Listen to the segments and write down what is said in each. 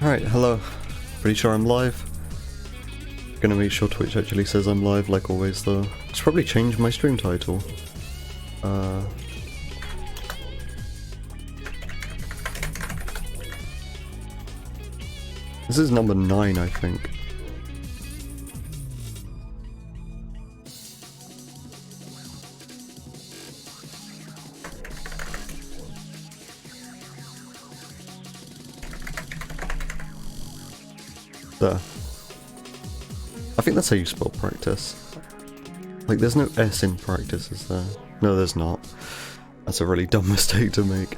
Alright, hello. Pretty sure I'm live. Gonna make sure Twitch actually says I'm live, like always though. Should probably change my stream title. This is number 9, I think. There. I think that's how you spell practice. Like, there's no S in practice, is there? No, there's not. That's a really dumb mistake to make.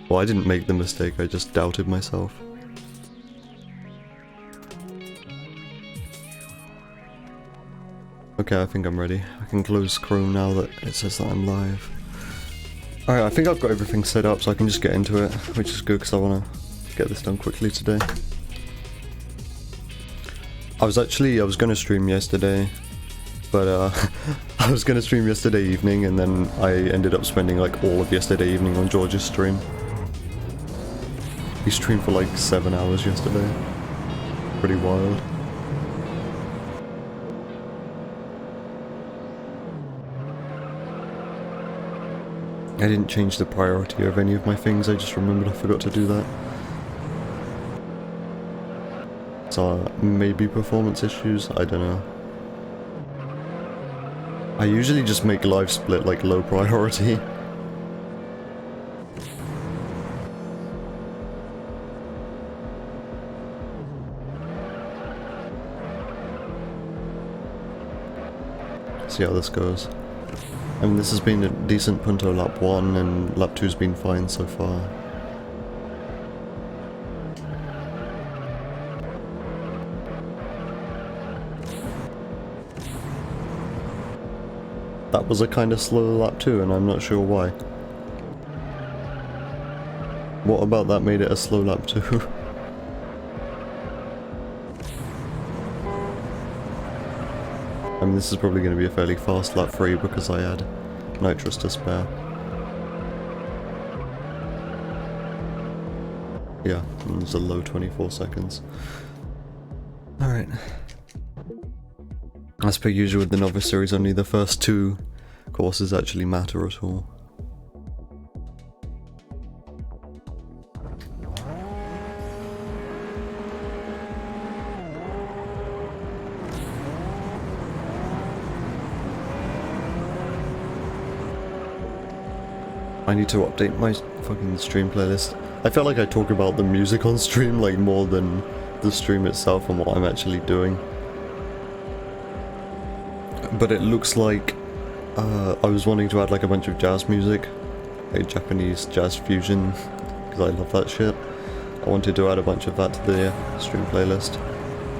Well, I didn't make the mistake, I just doubted myself. Okay, I think I'm ready. I can close Chrome now that it says that I'm live. Alright, I think I've got everything set up so I can just get into it, which is good because I want to get this done quickly today. I was going to stream yesterday, but I was going to stream yesterday evening and then I ended up spending like all of yesterday evening on George's stream. He streamed for like 7 hours yesterday. Pretty wild. I didn't change the priority of any of my things, I just remembered I forgot to do that. So maybe performance issues, I don't know. I usually just make live split like low priority. See how this goes. I mean, this has been a decent Punto lap 1 and lap 2's been fine so far. That was a kind of slow lap 2 and I'm not sure why. What about that made it a slow lap 2? I mean, this is probably going to be a fairly fast lap 3 because I had nitrous to spare. Yeah, and there's a low 24 seconds. Alright. As per usual with the Novice Series, only the first 2 courses actually matter at all. I need to update my fucking stream playlist. I feel like I talk about the music on stream like more than the stream itself and what I'm actually doing. But it looks like I was wanting to add like a bunch of jazz music, like Japanese jazz fusion, because I love that shit. I wanted to add a bunch of that to the stream playlist,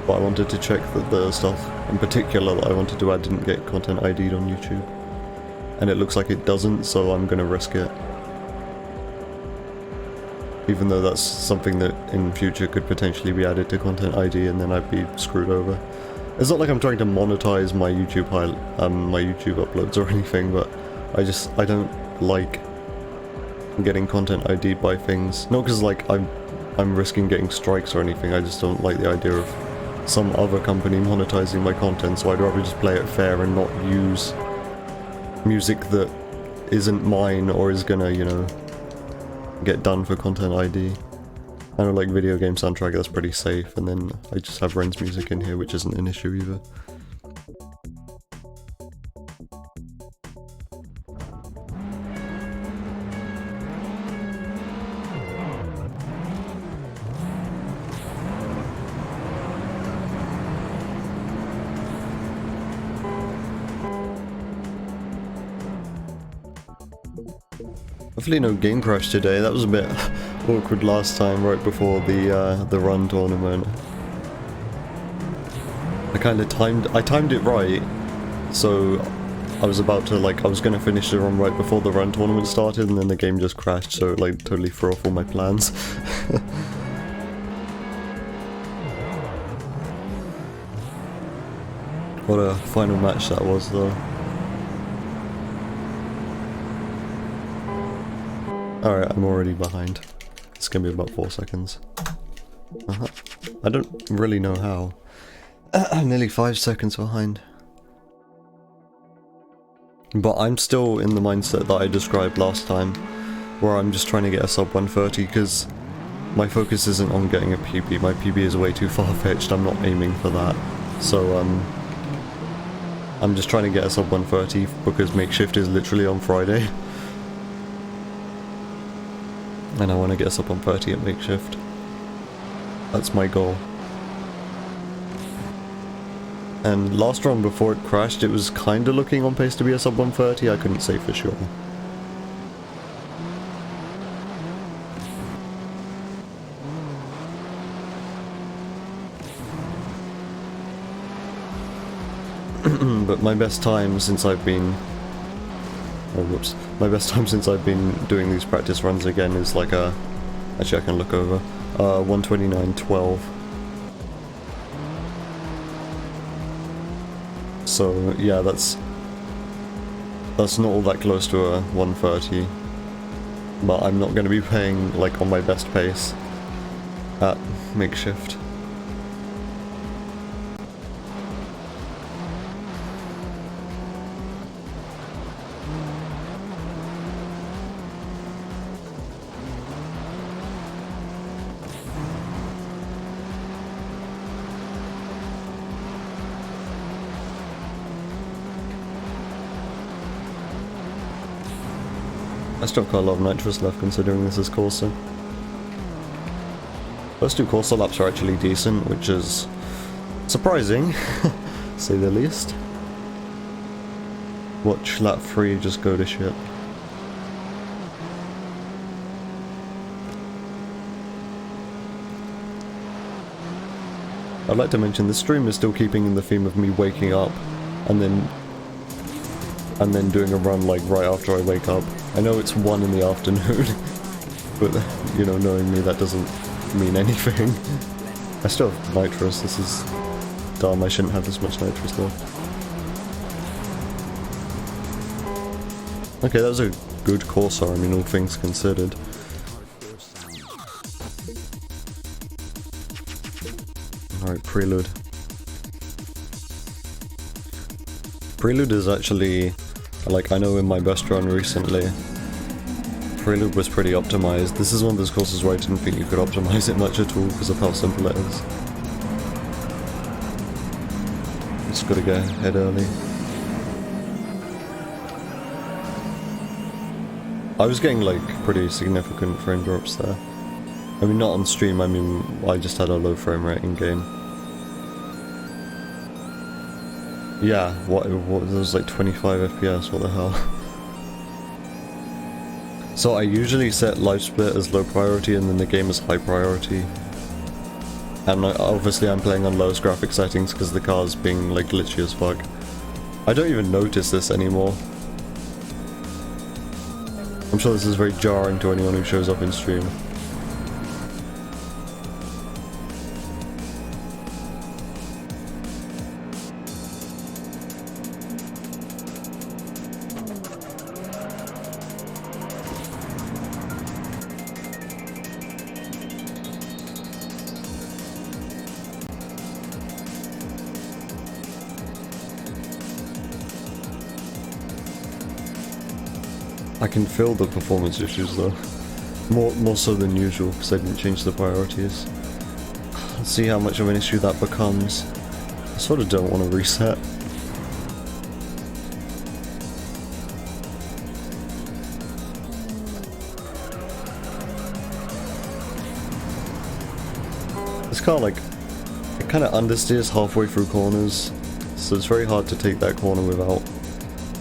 but I wanted to check that the stuff in particular that I wanted to add didn't get content ID'd on YouTube. And it looks like it doesn't, so I'm gonna risk it. Even though that's something that in future could potentially be added to content ID and then I'd be screwed over. It's not like I'm trying to monetize my YouTube uploads or anything, but I don't like getting content ID'd by things. Not because like I'm risking getting strikes or anything, I just don't like the idea of some other company monetizing my content, so I'd rather just play it fair and not use music that isn't mine or is gonna, you know, get done for content ID. I know, like video game soundtrack, that's pretty safe, and then I just have Ren's music in here, which isn't an issue either. Hopefully no game crash today. That was a bit awkward last time, right before the run tournament. I timed it right, so I was about to I was gonna finish the run right before the run tournament started, and then the game just crashed, so it like totally threw off all my plans. What a final match that was, though. Alright, I'm already behind. It's gonna be about 4 seconds. I don't really know how. I'm nearly 5 seconds behind. But I'm still in the mindset that I described last time, where I'm just trying to get a sub 130, because my focus isn't on getting a PB. My PB is way too far-fetched. I'm not aiming for that. So, I'm just trying to get a sub 130 because Makeshift is literally on Friday. And I want to get a sub 130 at Makeshift. That's my goal. And last run before it crashed, it was kind of looking on pace to be a sub 130. I couldn't say for sure. But my best time since I've been... Oh, whoops. My best time since I've been doing these practice runs again is like a... Actually, I can look over. 129.12. So, yeah, that's not all that close to a 130. But I'm not going to be playing, like, on my best pace at Makeshift. I still have got a lot of nitrous left considering this is Corsa. First two Corsa laps are actually decent, which is surprising, to say the least. Watch lap 3 just go to shit. I'd like to mention this stream is still keeping in the theme of me waking up and then doing a run like right after I wake up. I know it's 1 in the afternoon, but you know, knowing me that doesn't mean anything. I still have nitrous, this is dumb, I shouldn't have this much nitrous left. Okay, that was a good Corsa, I mean, all things considered. Alright, Prelude. Prelude is actually, like, I know in my best run recently, Prelude was pretty optimized. This is one of those courses where I didn't think you could optimize it much at all because of how simple it is. Just gotta get ahead early. I was getting, like, pretty significant frame drops there. I mean, not on stream, I mean, I just had a low frame rate in game. Yeah, what it was like 25 FPS, what the hell. So I usually set life split as low priority and then the game is high priority. And obviously I'm playing on lowest graphic settings because the car's being like glitchy as fuck. I don't even notice this anymore. I'm sure this is very jarring to anyone who shows up in stream. I can feel the performance issues though. More so than usual because I didn't change the priorities. Let's see how much of an issue that becomes. I sort of don't want to reset. This car, like, it kind of understeers halfway through corners, so it's very hard to take that corner without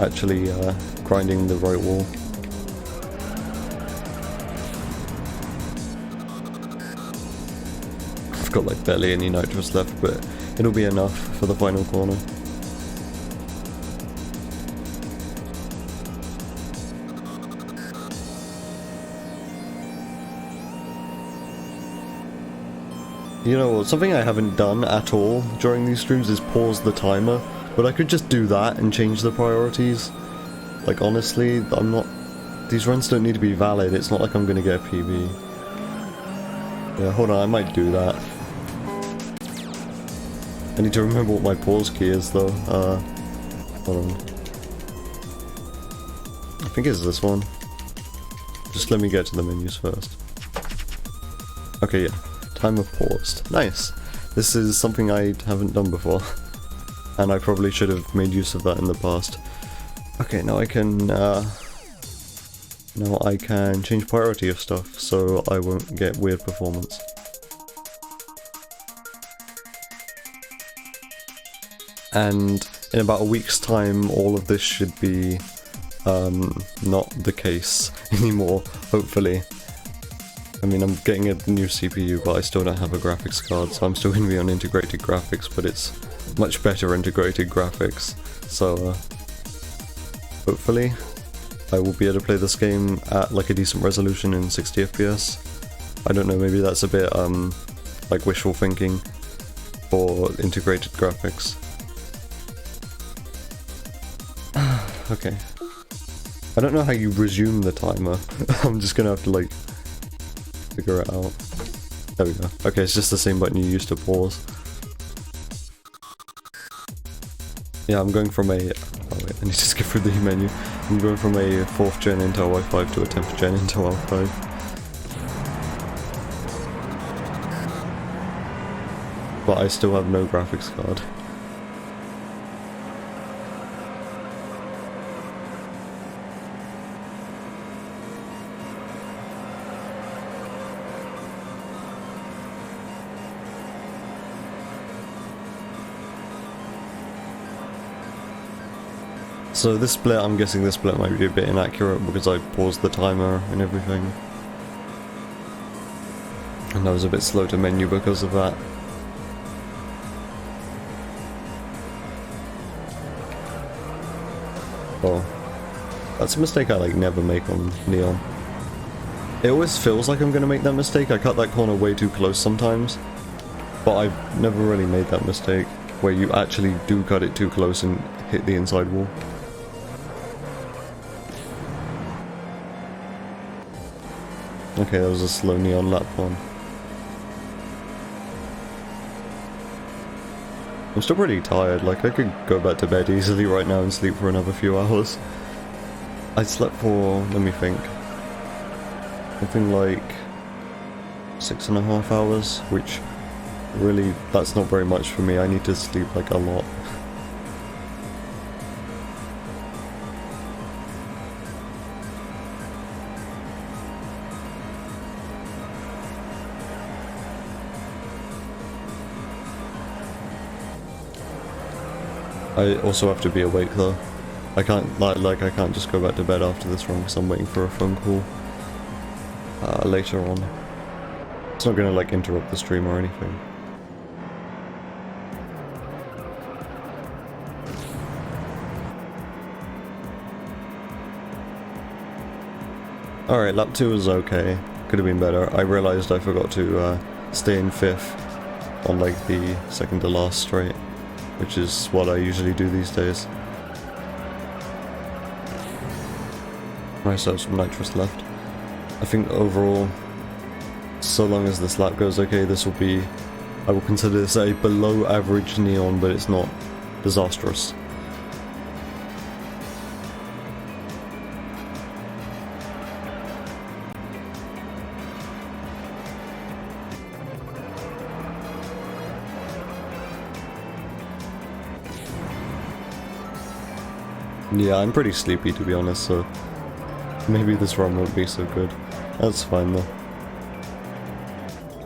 actually grinding the right wall. I've got like barely any nitrous left, but it'll be enough for the final corner. You know, something I haven't done at all during these streams is pause the timer, but I could just do that and change the priorities. Like, honestly, I'm not... These runs don't need to be valid, it's not like I'm gonna get a PB. Yeah, hold on, I might do that. I need to remember what my pause key is though. Hold on. I think it's this one. Just let me get to the menus first. Okay, yeah. Timer paused. Nice. This is something I haven't done before. And I probably should have made use of that in the past. Okay, now I can change priority of stuff, so I won't get weird performance. And in about a week's time, all of this should be not the case anymore, hopefully. I mean, I'm getting a new CPU, but I still don't have a graphics card, so I'm still going to be on integrated graphics, but it's much better integrated graphics. So, hopefully, I will be able to play this game at like a decent resolution in 60 FPS. I don't know, maybe that's a bit like wishful thinking for integrated graphics. Okay. I don't know how you resume the timer. I'm just gonna have to like figure it out. There we go. Okay, it's just the same button you used to pause. Yeah, I'm going from a... Oh wait, I need to skip through the menu. I'm going from a 4th gen Intel i5 to a 10th gen Intel i5. But I still have no graphics card. So this split, I'm guessing this split might be a bit inaccurate because I paused the timer and everything. And I was a bit slow to menu because of that. Oh. That's a mistake I like never make on Neon. It always feels like I'm gonna make that mistake. I cut that corner way too close sometimes. But I've never really made that mistake where you actually do cut it too close and hit the inside wall. Okay, that was a slow Neon lap one. I'm still pretty tired, like I could go back to bed easily right now and sleep for another few hours. I slept for, let me think, something like 6.5 hours, which really, that's not very much for me. I need to sleep like a lot. I also have to be awake though. I can't I can't just go back to bed after this run because I'm waiting for a phone call later on. It's not gonna like interrupt the stream or anything. Alright, lap 2 was okay. Could have been better. I realised I forgot to stay in 5th on like the second to last straight, which is what I usually do these days. I still have some nitrous left. I think overall, so long as this lap goes okay, this will be... I will consider this a below average Neon, but it's not disastrous. Yeah, I'm pretty sleepy to be honest, so maybe this run won't be so good. That's fine though.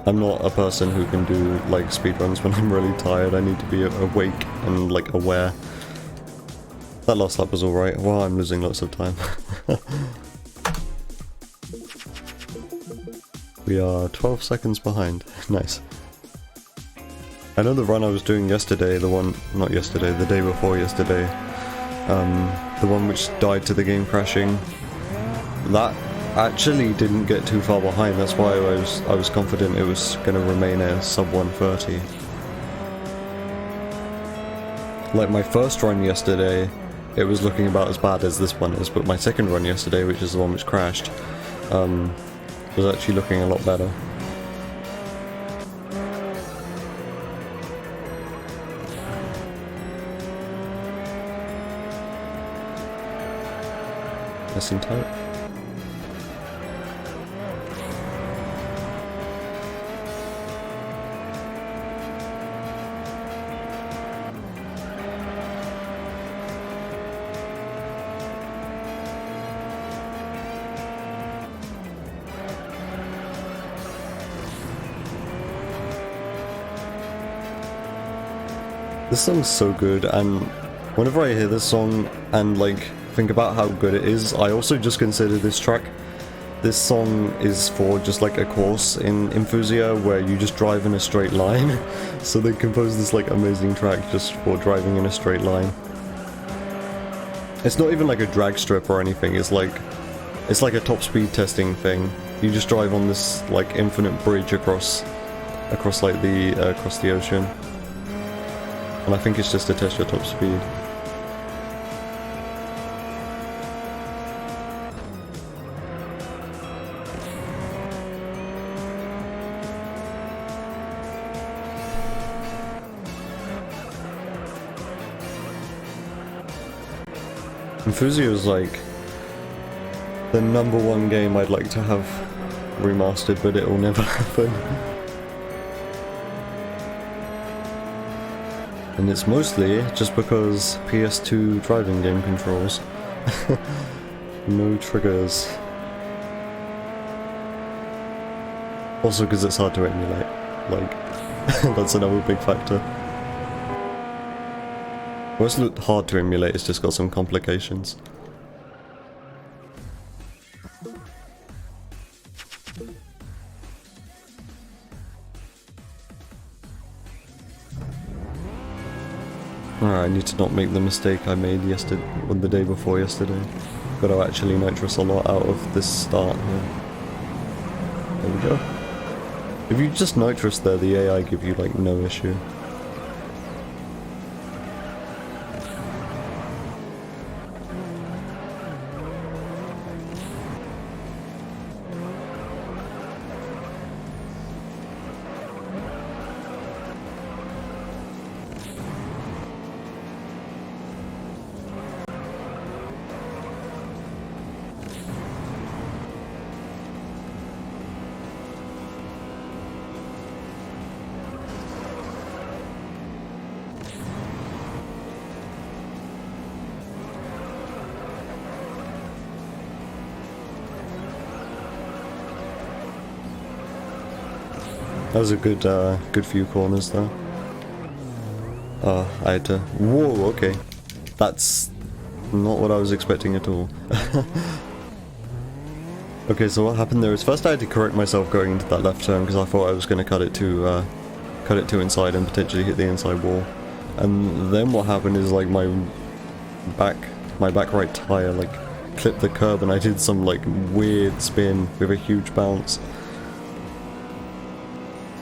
I'm not a person who can do like speedruns when I'm really tired. I need to be awake and like aware. That last lap was alright. Wow, I'm losing lots of time. We are 12 seconds behind. Nice. I know the run I was doing yesterday, the one, not yesterday, the day before yesterday, the one which died to the game crashing, that actually didn't get too far behind. That's why I was confident it was going to remain a sub 130. Like my first run yesterday, it was looking about as bad as this one is, but my second run yesterday, which is the one which crashed, was actually looking a lot better. Nice and tight. This song's so good, and whenever I hear this song and like think about how good it is, I also just consider this track. This song is for just like a course in Infusia where you just drive in a straight line. So they composed this like amazing track just for driving in a straight line. It's not even like a drag strip or anything, it's like a top speed testing thing. You just drive on this like infinite bridge across like across the ocean. And I think it's just to test your top speed. Infusia is like the #1 game I'd like to have remastered, but it'll never happen. And it's mostly just because PS2 driving game controls. No triggers. Also because it's hard to emulate. Like, that's another big factor. Well, it's not hard to emulate, it's just got some complications. Alright, I need to not make the mistake I made yesterday, or the day before yesterday. Gotta actually nitrous a lot out of this start here. There we go. If you just nitrous there, the AI give you like no issue. That was a good few corners there. I had to... Whoa, okay. That's not what I was expecting at all. Okay, so what happened there is first I had to correct myself going into that left turn because I thought I was going to cut it to inside and potentially hit the inside wall. And then what happened is like my back right tire like clipped the curb and I did some like weird spin with a huge bounce.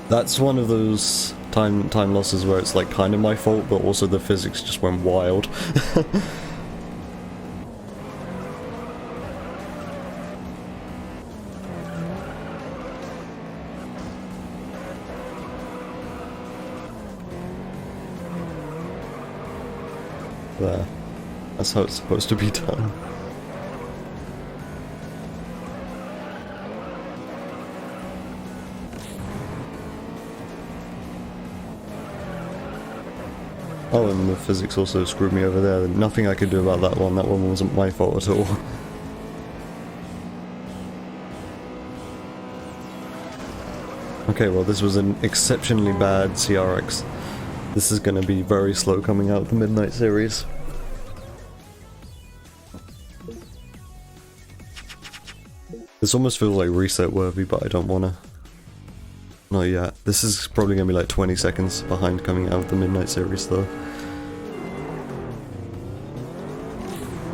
That's one of those time losses where it's like kind of my fault, but also the physics just went wild. There. That's how it's supposed to be done. Oh, and the physics also screwed me over there. Nothing I could do about that one. That one wasn't my fault at all. Okay, well this was an exceptionally bad CRX. This is going to be very slow coming out of the Midnight series. This almost feels like reset worthy, but I don't want to. Not yet. This is probably going to be like 20 seconds behind coming out of the Midnight series though.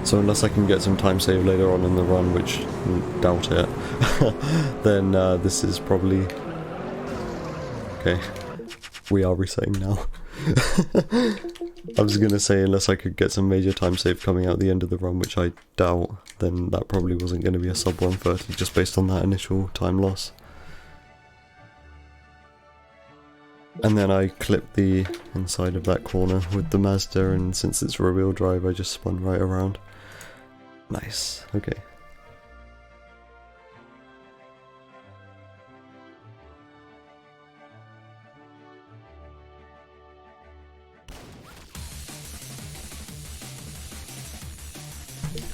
So unless I can get some time save later on in the run, which I doubt it, then this is probably... Okay, we are resetting now. I was going to say unless I could get some major time save coming out the end of the run, which I doubt, then that probably wasn't going to be a sub 130 just based on that initial time loss. And then I clipped the inside of that corner with the Mazda, and since it's rear-wheel drive I just spun right around. Nice, okay.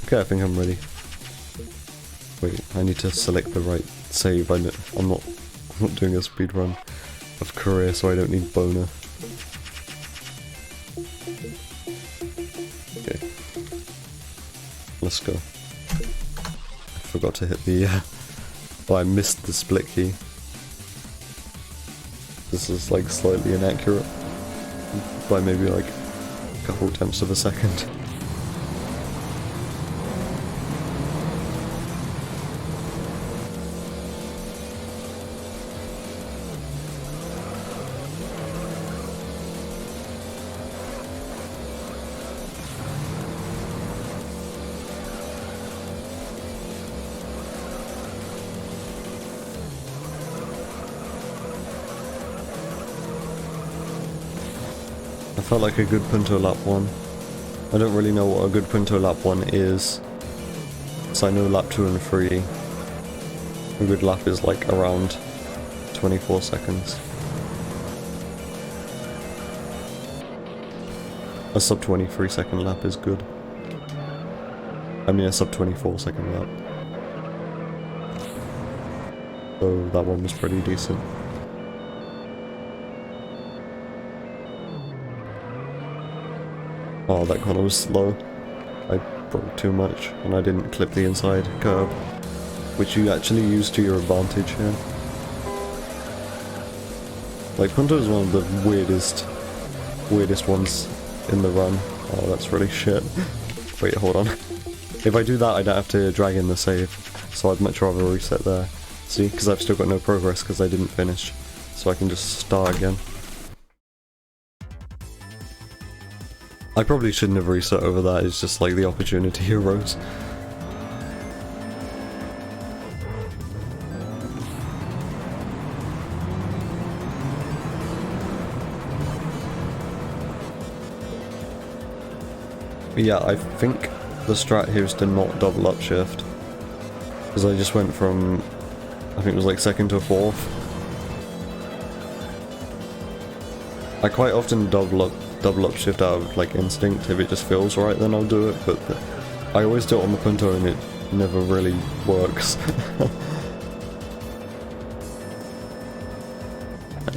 Okay, I think I'm ready. Wait, I need to select the right save. I'm not doing a speed run of career, so I don't need boner. Okay. Let's go. I forgot to hit the oh, I missed the split key. This is like slightly inaccurate by maybe like a couple tenths of a second. I felt like a good Punto lap 1. I don't really know what a good Punto lap 1 is, so I know lap 2 and 3. A good lap is like around 24 seconds. A sub 23 second lap is good. I mean a sub 24 second lap. So that one was pretty decent. Oh, that corner was slow. I broke too much, and I didn't clip the inside curb, which you actually use to your advantage here. Like, Punto is one of the weirdest ones in the run. Oh, that's really shit. Wait, hold on. If I do that, I don't have to drag in the save, so I'd much rather reset there. See, because I've still got no progress because I didn't finish, so I can just start again. I probably shouldn't have reset over that, it's just like the opportunity arose. But yeah, I think the strat here is to not double upshift. Because I just went from, I think it was like 2nd to 4th. I quite often double upshift out of like instinct. If it just feels right, then I'll do it, but I always do it on the Punto and it never really works.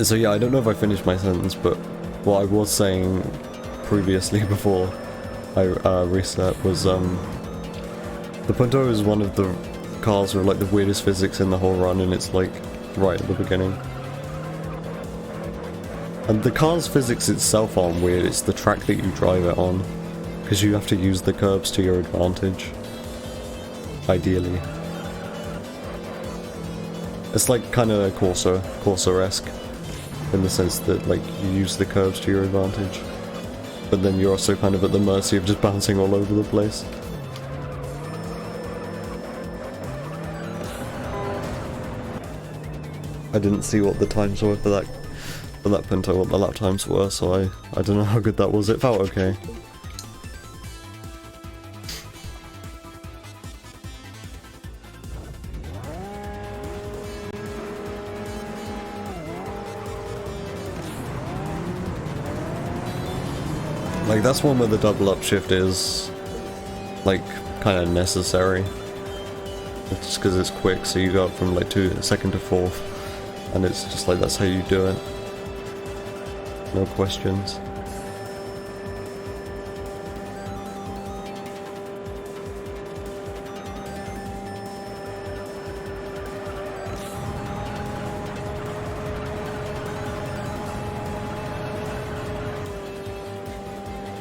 So yeah, I don't know if I finished my sentence, but what I was saying previously before I reset was the Punto is one of the cars with like the weirdest physics in the whole run, and it's like right at the beginning. And the car's physics itself aren't weird, it's the track that you drive it on, because you have to use the curbs to your advantage, ideally. It's like kind of Corsa-esque, in the sense that like you use the curves to your advantage, but then you're also kind of at the mercy of just bouncing all over the place. I didn't see what the times were for that Punto, what the lap times were, so I don't know how good that was. It felt okay. Like, that's one where the double upshift is, like, kind of necessary. It's just because it's quick, so you go up from, like, 2nd to 4th, and it's just like, that's how you do it. No questions.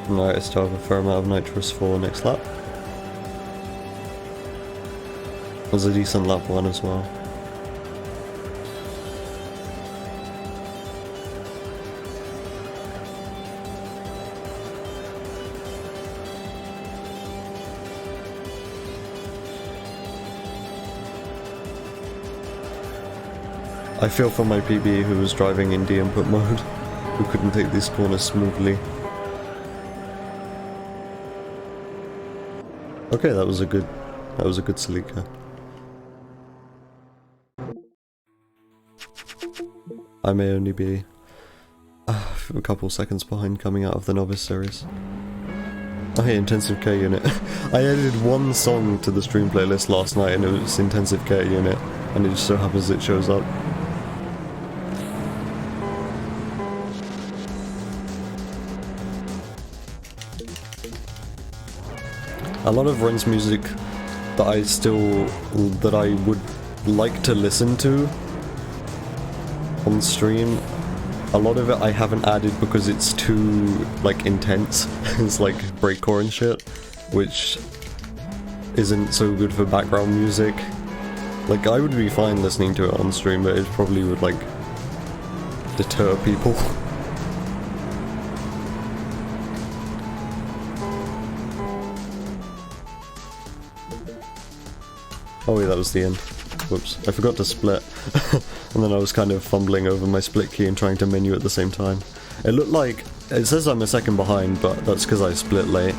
Alright, I still have a fair amount of nitrous for next lap. It was a decent lap 1 as well. I feel for my PB who was driving in de-input mode, who couldn't take these corners smoothly. Okay, that was a good Celica. I may only be a couple seconds behind coming out of the novice series. Oh hey, Intensive Care Unit. I added one song to the stream playlist last night and it was Intensive Care Unit, and it just so happens it shows up. A lot of Ren's music that I would like to listen to on stream, a lot of it I haven't added because it's too, like, intense. It's like breakcore and shit, which isn't so good for background music. Like, I would be fine listening to it on stream, but it probably would, like, deter people. Oh wait, that was the end. Whoops, I forgot to split. And then I was kind of fumbling over my split key and trying to menu at the same time. It looked like, it says I'm a second behind, but that's because I split late.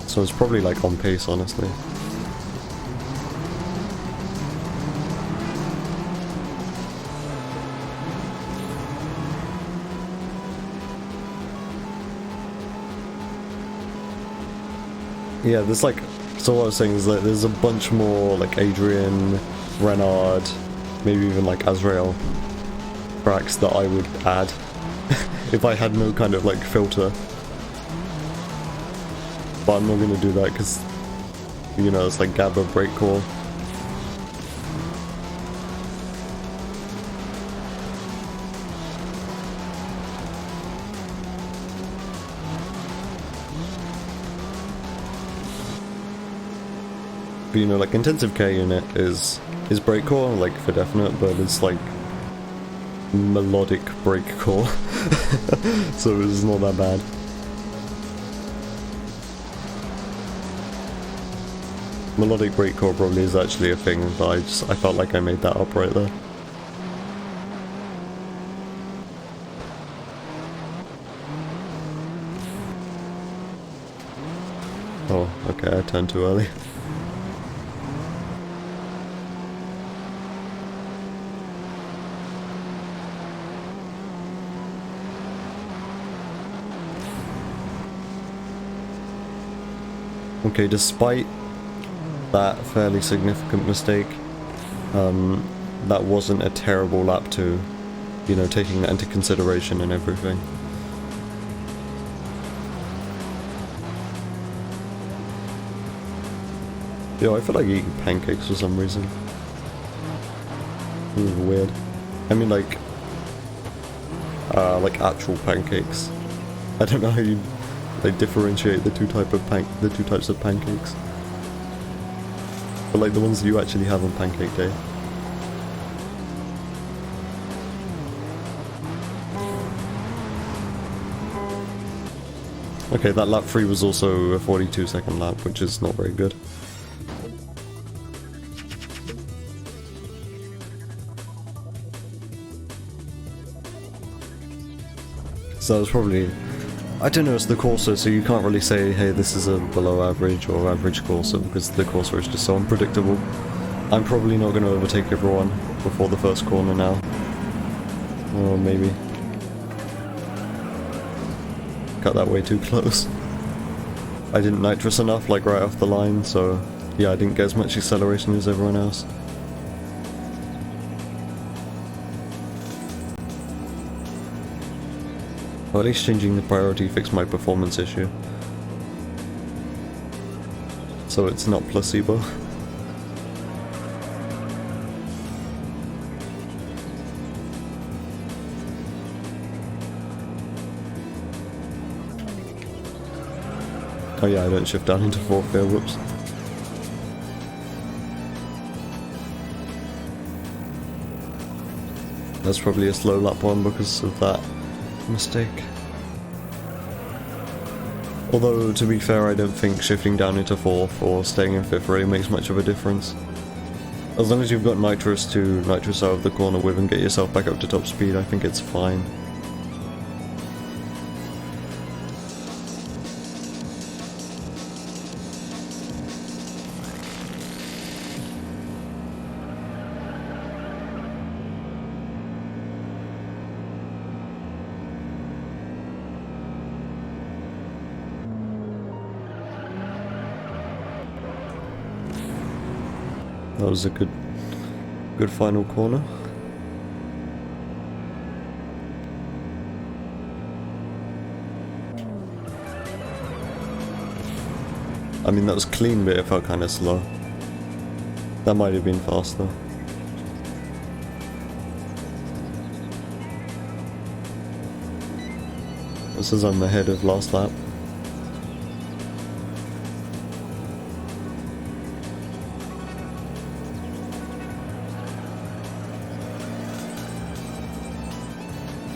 So it's probably like on pace, honestly. Yeah, there's like, so what I was saying is that there's a bunch more like Adrian, Renard, maybe even like Azrael tracks that I would add if I had no kind of like filter. But I'm not going to do that because, you know, it's like Gabba breakcore. But, you know, like Intensive Care Unit is breakcore, like for definite, but it's like melodic breakcore, so it's not that bad. Melodic breakcore probably is actually a thing, but I felt like I made that up right there. Oh, okay, I turned too early. Okay, despite that fairly significant mistake, that wasn't a terrible lap 2, you know, taking that into consideration and everything. Yo, I feel like eating pancakes for some reason. This is weird. I mean, like actual pancakes. I don't know how you differentiate the two types of pancakes. But like the ones you actually have on Pancake Day. Okay, that lap 3 was also a 42-second lap, which is not very good. So that was probably, I don't know, it's the Corsa, so you can't really say, hey, this is a below average or average Corsa, because the Corsa is just so unpredictable. I'm probably not going to overtake everyone before the first corner now. Or maybe. Cut that way too close. I didn't nitrous enough, like right off the line, so yeah, I didn't get as much acceleration as everyone else. Well, at least changing the priority fixed my performance issue. So it's not placebo. Oh yeah, I don't shift down into fourth there, whoops. That's probably a slow lap 1 because of that mistake. Although, to be fair, I don't think shifting down into 4th or staying in 5th really makes much of a difference. As long as you've got nitrous to nitrous out of the corner with and get yourself back up to top speed, I think it's fine. That was a good final corner. I mean, that was clean, but it felt kind of slow. That might have been faster. This is I'm ahead of last lap.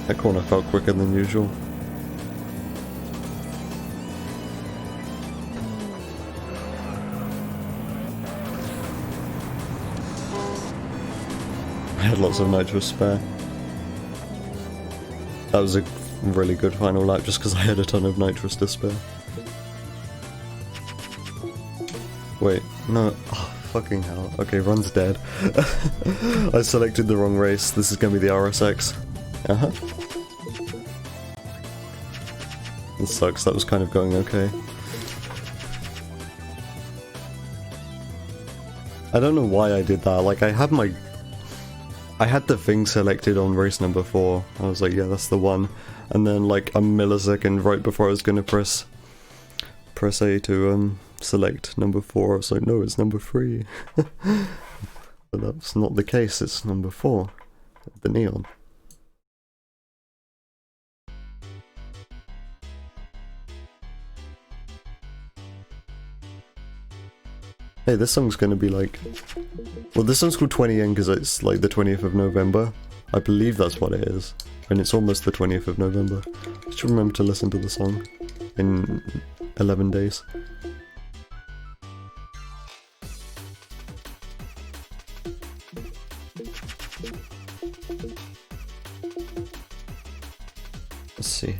That corner felt quicker than usual. I had lots of nitro spare. That was a really good final lap just because I had a ton of nitrous to spare. Wait, no. Oh, fucking hell. Okay, run's dead. I selected the wrong race. This is gonna be the RSX. Uh-huh. This sucks. That was kind of going okay. I don't know why I did that. Like, I had the thing selected on race number 4. I was like, yeah, that's the one. And then, like, a millisecond right before I was gonna press A to select number 4, I was like, no, it's number 3. But that's not the case. It's number 4, the neon. Hey, this song's gonna be like... Well, this song's called 20N because it's like the 20th of November. I believe that's what it is. And it's almost the 20th of November. I should remember to listen to the song in 11 days. Let's see.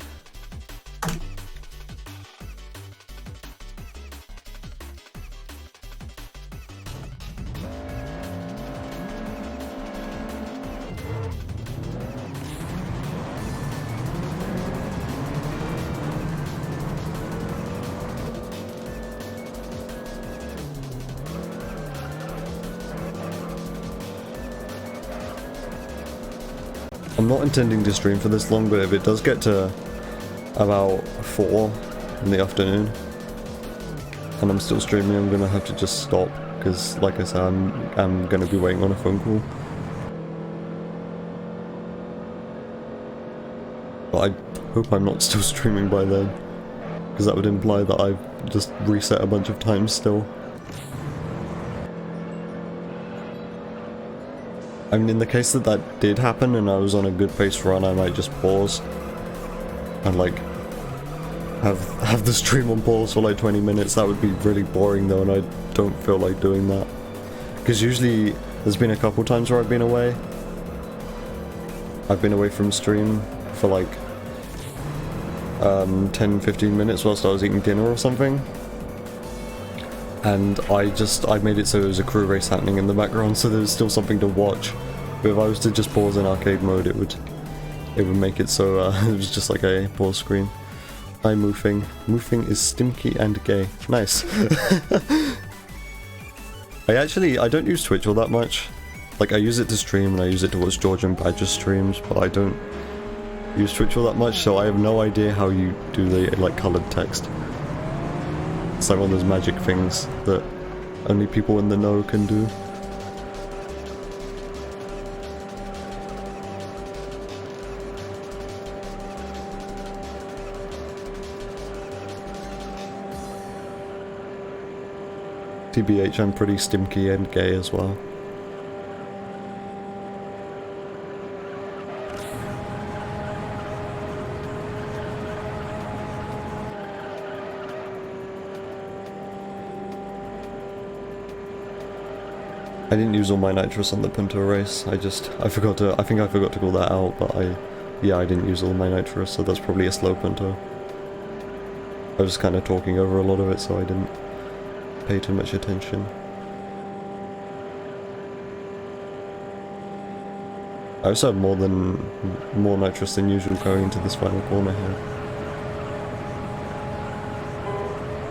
I'm not intending to stream for this long, but if it does get to about 4 in the afternoon and I'm still streaming, I'm gonna have to just stop because, like I said, I'm gonna be waiting on a phone call. But I hope I'm not still streaming by then, because that would imply that I've just reset a bunch of times still. I mean, in the case that that did happen and I was on a good pace run, I might just pause and like have the stream on pause for like 20 minutes. That would be really boring though, and I don't feel like doing that. Because usually there's been a couple times where I've been away. I've been away from stream for like 10-15 minutes whilst I was eating dinner or something. And I made it so there was a crew race happening in the background, so there was still something to watch. But if I was to just pause in arcade mode, it would make it so it was just like a pause screen. Hi Moofing. Moofing is stimky and gay. Nice. I don't use Twitch all that much. Like, I use it to stream and I use it to watch George and Badger streams, but I don't use Twitch all that much, so I have no idea how you do the like coloured text. It's like one of those magic things that only people in the know can do. TBH, I'm pretty stimky and gay as well. I didn't use all my nitrous on the Punto race. I think I forgot to call that out, but I didn't use all my nitrous, so that's probably a slow Punto. I was kind of talking over a lot of it, so I didn't pay too much attention. I also have more nitrous than usual going into this final corner here.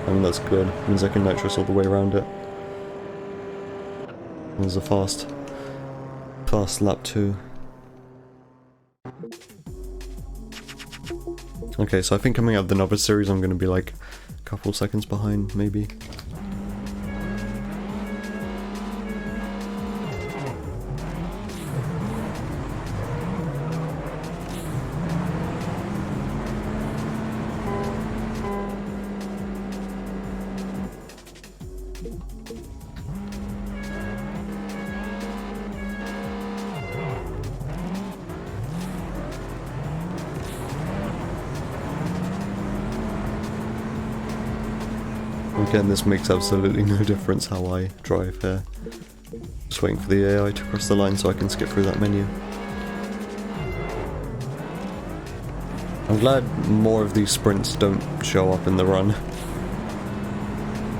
I mean, that's good. It means I can nitrous all the way around it. There's a fast lap 2. Okay, so I think coming out of the novice series I'm going to be like a couple seconds behind, maybe. Again, this makes absolutely no difference how I drive here. Just waiting for the AI to cross the line so I can skip through that menu. I'm glad more of these sprints don't show up in the run.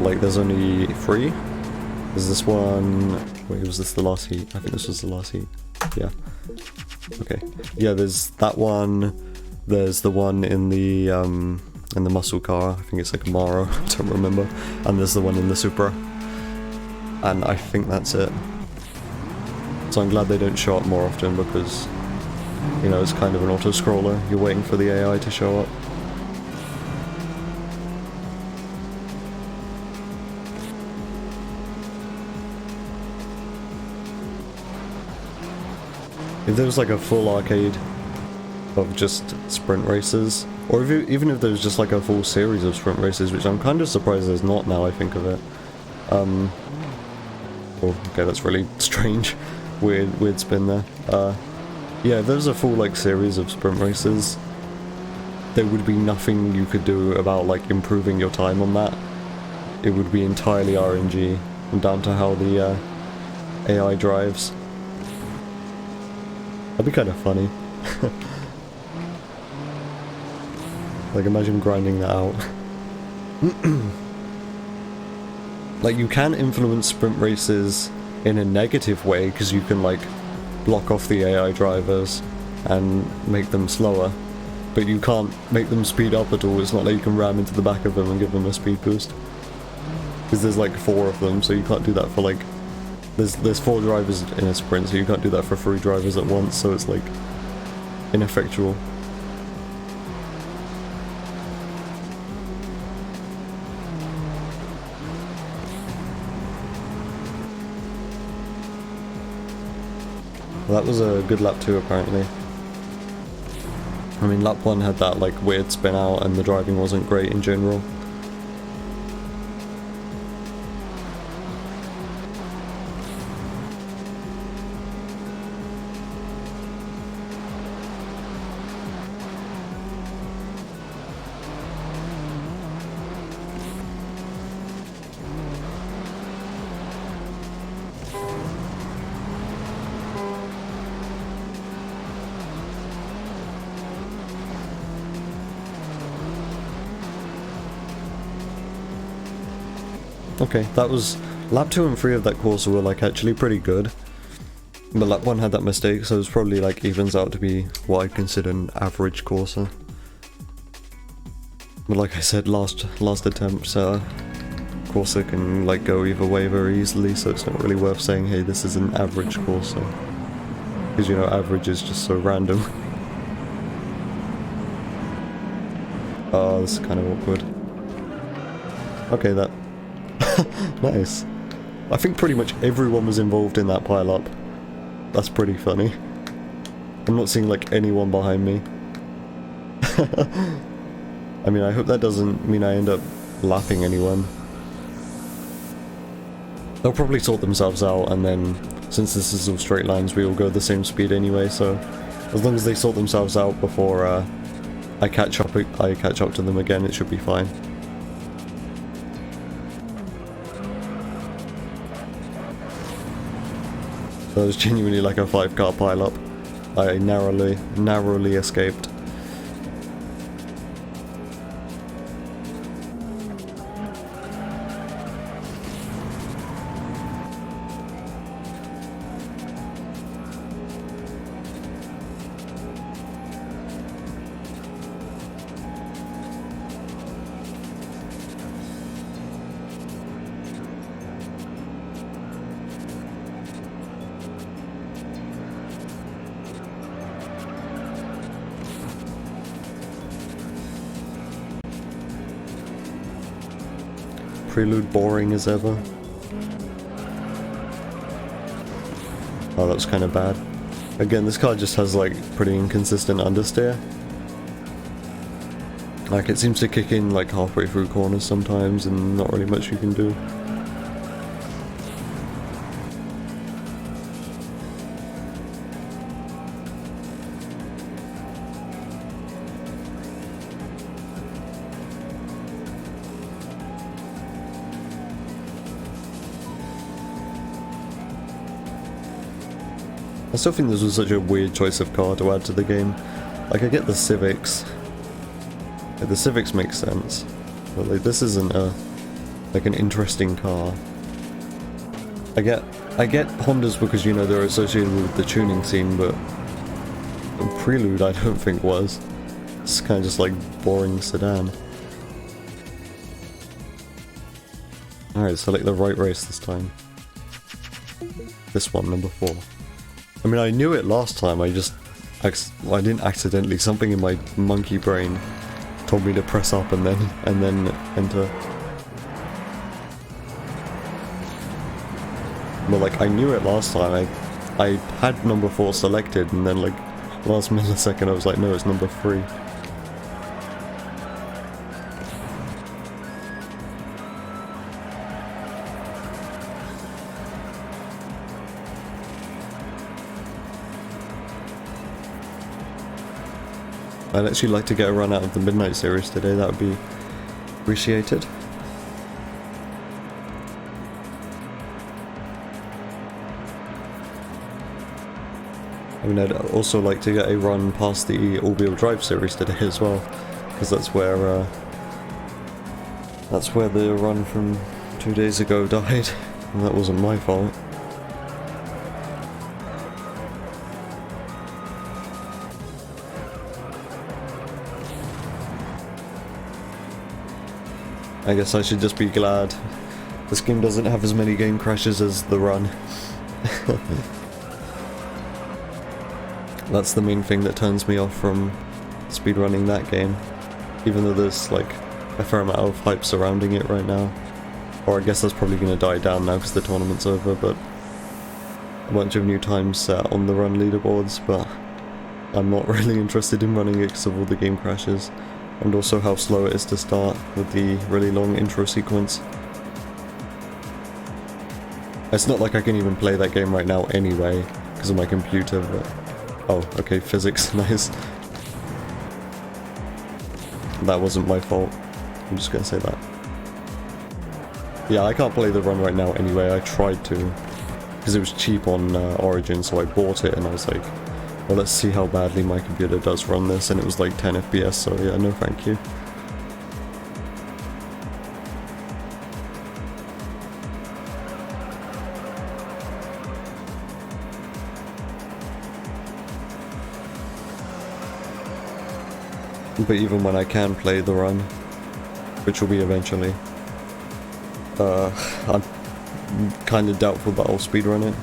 Like, there's only 3? There's this one... Wait, was this the last heat? I think this was the last heat. Yeah. Okay. Yeah, there's that one. There's the one in the muscle car. I think it's like a Maro. I don't remember. And there's the one in the Supra. And I think that's it. So I'm glad they don't show up more often because, you know, it's kind of an auto-scroller. You're waiting for the AI to show up. If there was like a full arcade of just sprint races, or even if there's just like a full series of sprint races, which I'm kind of surprised there's not now I think of it. Oh, okay, that's really strange. Weird spin there. Yeah, if there's a full like series of sprint races, there would be nothing you could do about like improving your time on that. It would be entirely RNG and down to how the AI drives. That'd be kind of funny. Like, imagine grinding that out. Like, you can influence sprint races in a negative way, because you can, like, block off the AI drivers and make them slower, but you can't make them speed up at all. It's not like you can ram into the back of them and give them a speed boost. Because there's, like, 4 of them, so you can't do that for, like... There's 4 drivers in a sprint, so you can't do that for 3 drivers at once, so it's, like, ineffectual. Well, that was a good lap 2 apparently. I mean, lap 1 had that like weird spin out and the driving wasn't great in general. Okay, that was... lap 2 and 3 of that course were like actually pretty good. But lap 1 had that mistake, so it's probably like evens out to be what I'd consider an average courser. But like I said, last attempt, courser can like go either way very easily, so it's not really worth saying, hey, this is an average courser. Because, you know, average is just so random. Oh, this is kind of awkward. Okay, that... Nice. I think pretty much everyone was involved in that pile-up. That's pretty funny. I'm not seeing like anyone behind me. I mean, I hope that doesn't mean I end up lapping anyone. They'll probably sort themselves out, and then, since this is all straight lines, we all go the same speed anyway, so as long as they sort themselves out before I catch up to them again, it should be fine. That was genuinely like a 5-car pile-up. I narrowly escaped. Prelude boring as ever. Oh, that was kind of bad. Again, this car just has like pretty inconsistent understeer. Like it seems to kick in like halfway through corners sometimes and not really much you can do. I still think this was such a weird choice of car to add to the game. Like I get the Civics. Like, the Civics make sense. But like this isn't like an interesting car. I get Hondas because you know they're associated with the tuning scene, but Prelude I don't think was. It's kind of just like boring sedan. Alright, select the right race this time. This one, number 4. I mean, I knew it last time, I didn't accidentally, something in my monkey brain told me to press up and then enter. But like, I knew it last time, I had number 4 selected and then like, last millisecond I was like, no, it's number 3. I'd actually like to get a run out of the Midnight series today, that would be appreciated. I mean, I'd also like to get a run past the all-wheel drive series today as well, because that's where the run from 2 days ago died, and that wasn't my fault. I guess I should just be glad this game doesn't have as many game crashes as the run. That's the main thing that turns me off from speedrunning that game, even though there's like a fair amount of hype surrounding it right now. Or I guess that's probably going to die down now because the tournament's over, but a bunch of new times set on the run leaderboards, but I'm not really interested in running it because of all the game crashes. And also how slow it is to start with the really long intro sequence. It's not like I can even play that game right now anyway, because of my computer, but... Oh, okay, physics, nice. That wasn't my fault. I'm just gonna say that. Yeah, I can't play the run right now anyway, I tried to. Because it was cheap on Origin, so I bought it and I was like, well, let's see how badly my computer does run this, and it was like 10 FPS, so yeah, no thank you. But even when I can play the run, which will be eventually, I'm kind of doubtful that I'll speedrun it.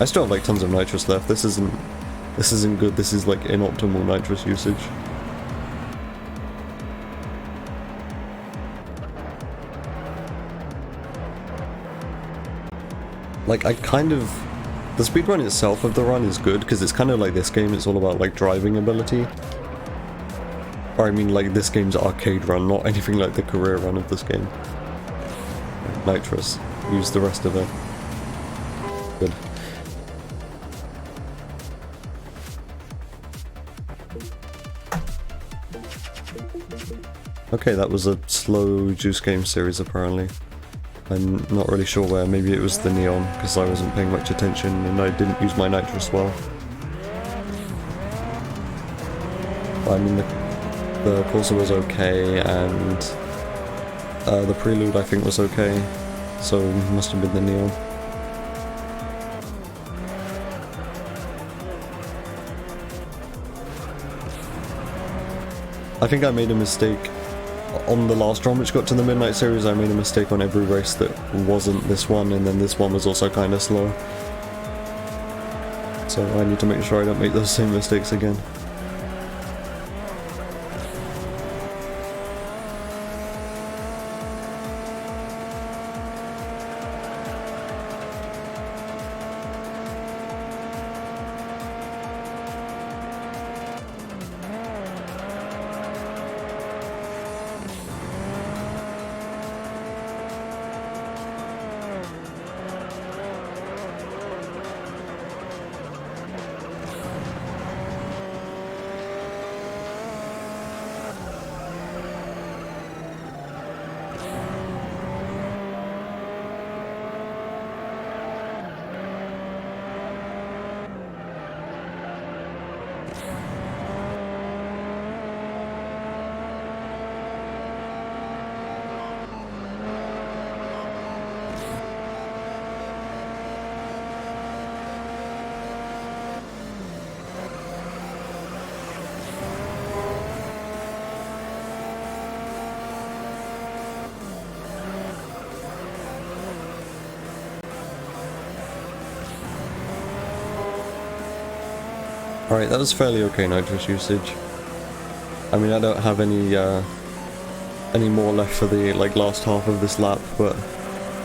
I still have like tons of nitrous left. This isn't good. This is like inoptimal nitrous usage. Like the speedrun itself of the run is good because it's kind of like this game. It's all about like driving ability. Or I mean like this game's arcade run, not anything like the career run of this game. Nitrous. Use the rest of it. Good. Okay, that was a slow Juice Game series apparently. I'm not really sure where, maybe it was the neon, because I wasn't paying much attention and I didn't use my nitrous well. I mean, the Corsa was okay, and the Prelude I think was okay, so it must have been the neon. I think I made a mistake on the last run which got to the Midnight series. I made a mistake on every race that wasn't this one, and then this one was also kind of slow. So I need to make sure I don't make those same mistakes again. Alright, that was fairly okay nitrous usage. I mean, I don't have any more left for the last half of this lap, but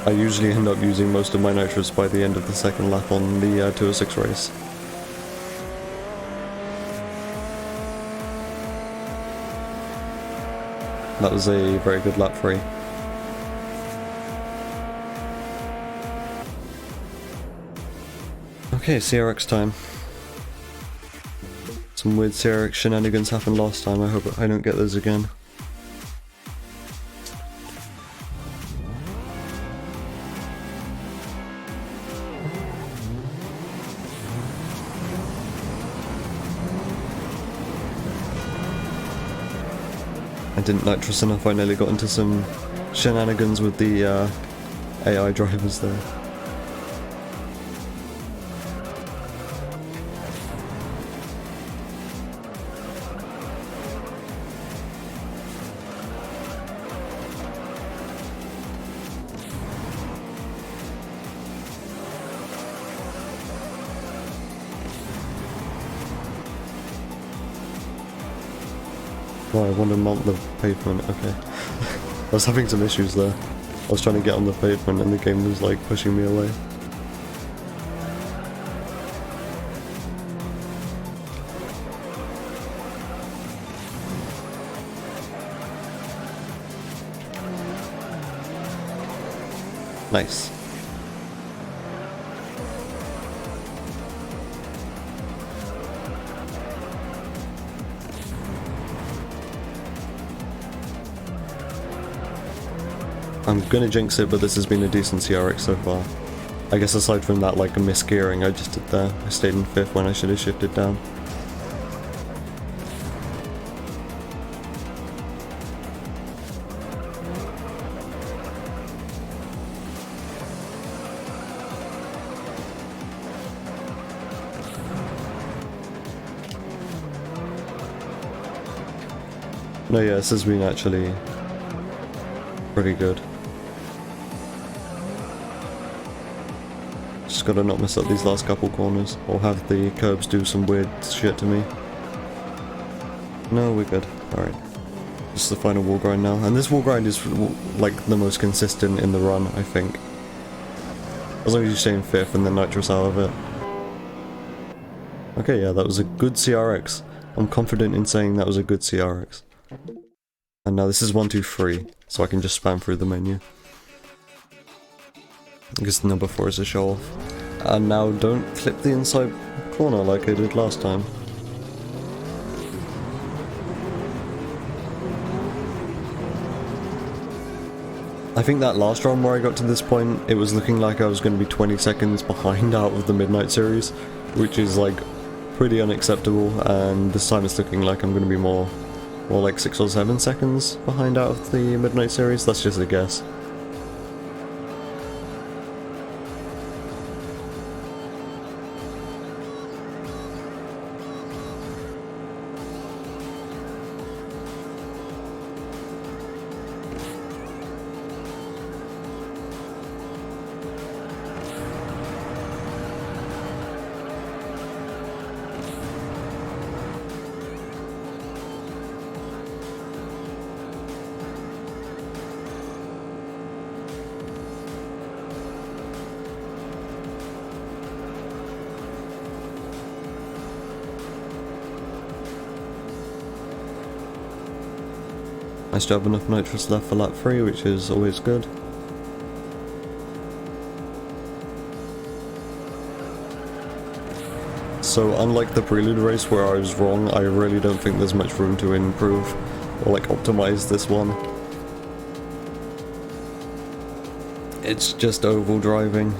I usually end up using most of my nitrous by the end of the second lap on the 206 race. That was a very good lap 3. Okay, CRX time. Some weird CRX shenanigans happened last time, I hope I don't get those again. I didn't nitrous enough, I nearly got into some shenanigans with the AI drivers there. Oh, I want to mount the pavement, okay. I was having some issues there. I was trying to get on the pavement and the game was like pushing me away. Nice. I'm gonna jinx it, but this has been a decent CRX so far. I guess aside from that, like a misgearing I just did there, I stayed in 5th when I should have shifted down. No, yeah, this has been actually pretty good. Just gotta not mess up these last couple corners, or have the curbs do some weird shit to me. No, we're good. Alright. This is the final wall grind now, and this wall grind is like the most consistent in the run, I think. As long as you stay in 5th and then nitrous out of it. Okay, yeah, that was a good CRX. I'm confident in saying that was a good CRX. And now this is 1, 2, 3, so I can just spam through the menu. I guess number 4 is a show off. And now don't flip the inside corner like I did last time. I think that last run where I got to this point, it was looking like I was going to be 20 seconds behind out of the Midnight Series, which is like pretty unacceptable, and this time it's looking like I'm going to be more like 6 or 7 seconds behind out of the Midnight Series. That's just a guess. I still have enough nitrous left for lap 3, which is always good. So unlike the prelude race where I was wrong, I really don't think there's much room to improve or like optimize this one. It's just oval driving.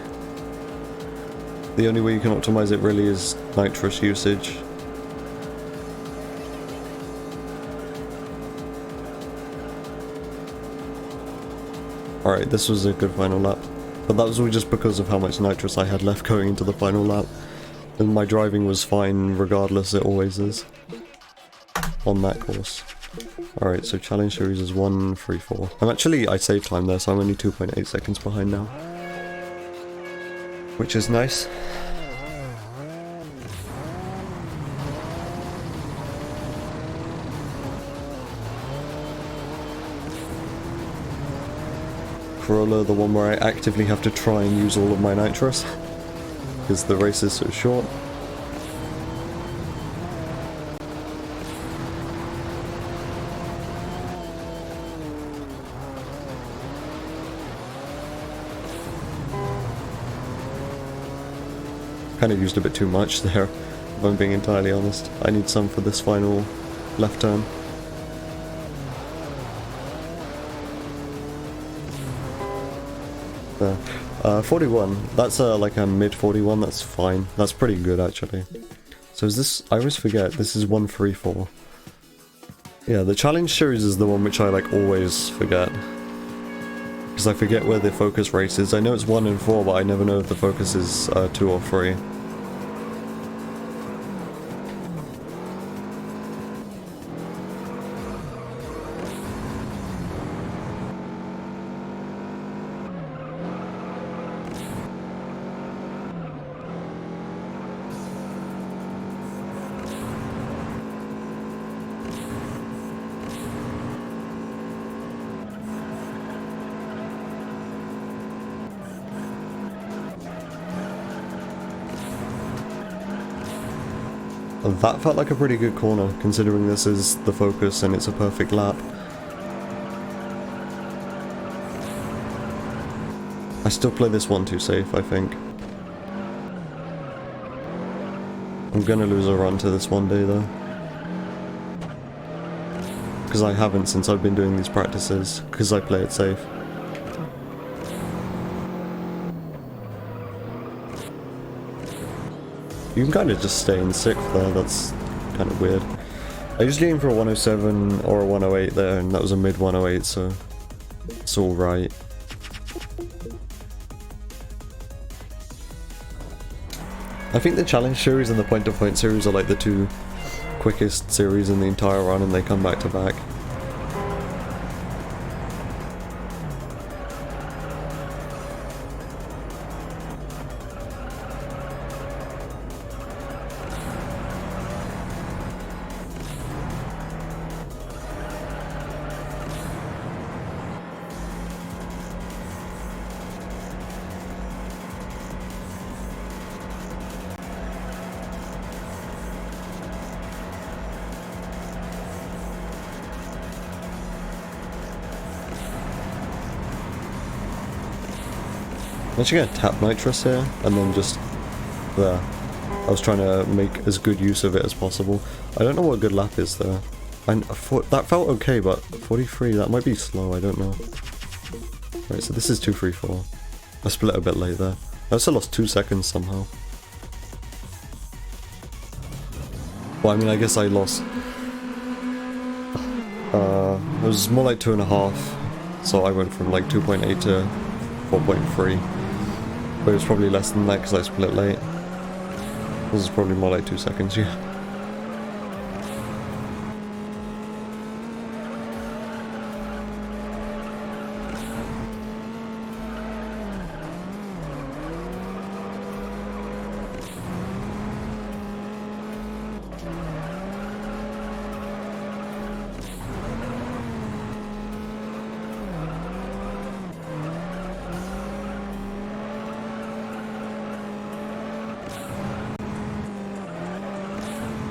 The only way you can optimize it really is nitrous usage. Alright, this was a good final lap, but that was all just because of how much nitrous I had left going into the final lap. And my driving was fine regardless, it always is. On that course. Alright, so challenge series is 1:34. I saved time there, so I'm only 2.8 seconds behind now. Which is nice. Corolla, the one where I actively have to try and use all of my nitrous, because the race is so short. Kind of used a bit too much there, if I'm being entirely honest. I need some for this final left turn. There. 41. That's like a mid 41, that's fine. That's pretty good actually. So is this, I always forget, this is 134. Yeah, the challenge series is the one which I like always forget. Because I forget where the focus race is. I know it's 1 and 4, but I never know if the focus is 2 or 3. That felt like a pretty good corner, considering this is the focus and it's a perfect lap. I still play this one too safe, I think. I'm gonna lose a run to this one day though. Because I haven't since I've been doing these practices, because I play it safe. You can kind of just stay in 6th there, that's kind of weird. I usually aim for a 107 or a 108 there, and that was a mid 108, so it's alright. I think the challenge series and the point-to-point series are like the 2 quickest series in the entire run, and they come back to back. I'm actually gonna tap nitrous here, and then just there. I was trying to make as good use of it as possible. I don't know what a good lap is there. That felt okay, but 43, that might be slow, I don't know. Right, so this is 234. I split a bit late there. I also lost 2 seconds somehow. Well, I mean, I guess I lost... it was more like 2.5, so I went from like 2.8 to 4.3. But it was probably less than that because I split late. This is probably more like 2 seconds, yeah.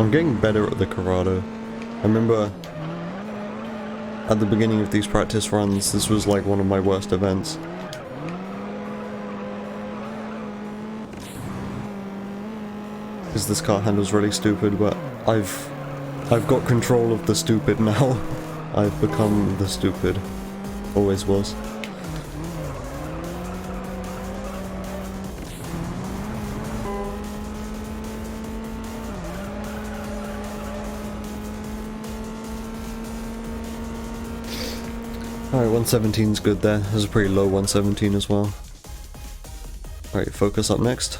I'm getting better at the Corrado. I remember at the beginning of these practice runs, this was like one of my worst events. Because this car handles really stupid, but I've got control of the stupid now. I've become the stupid. Always was. Alright, 117's good there. There's a pretty low 117 as well. Alright, focus up next.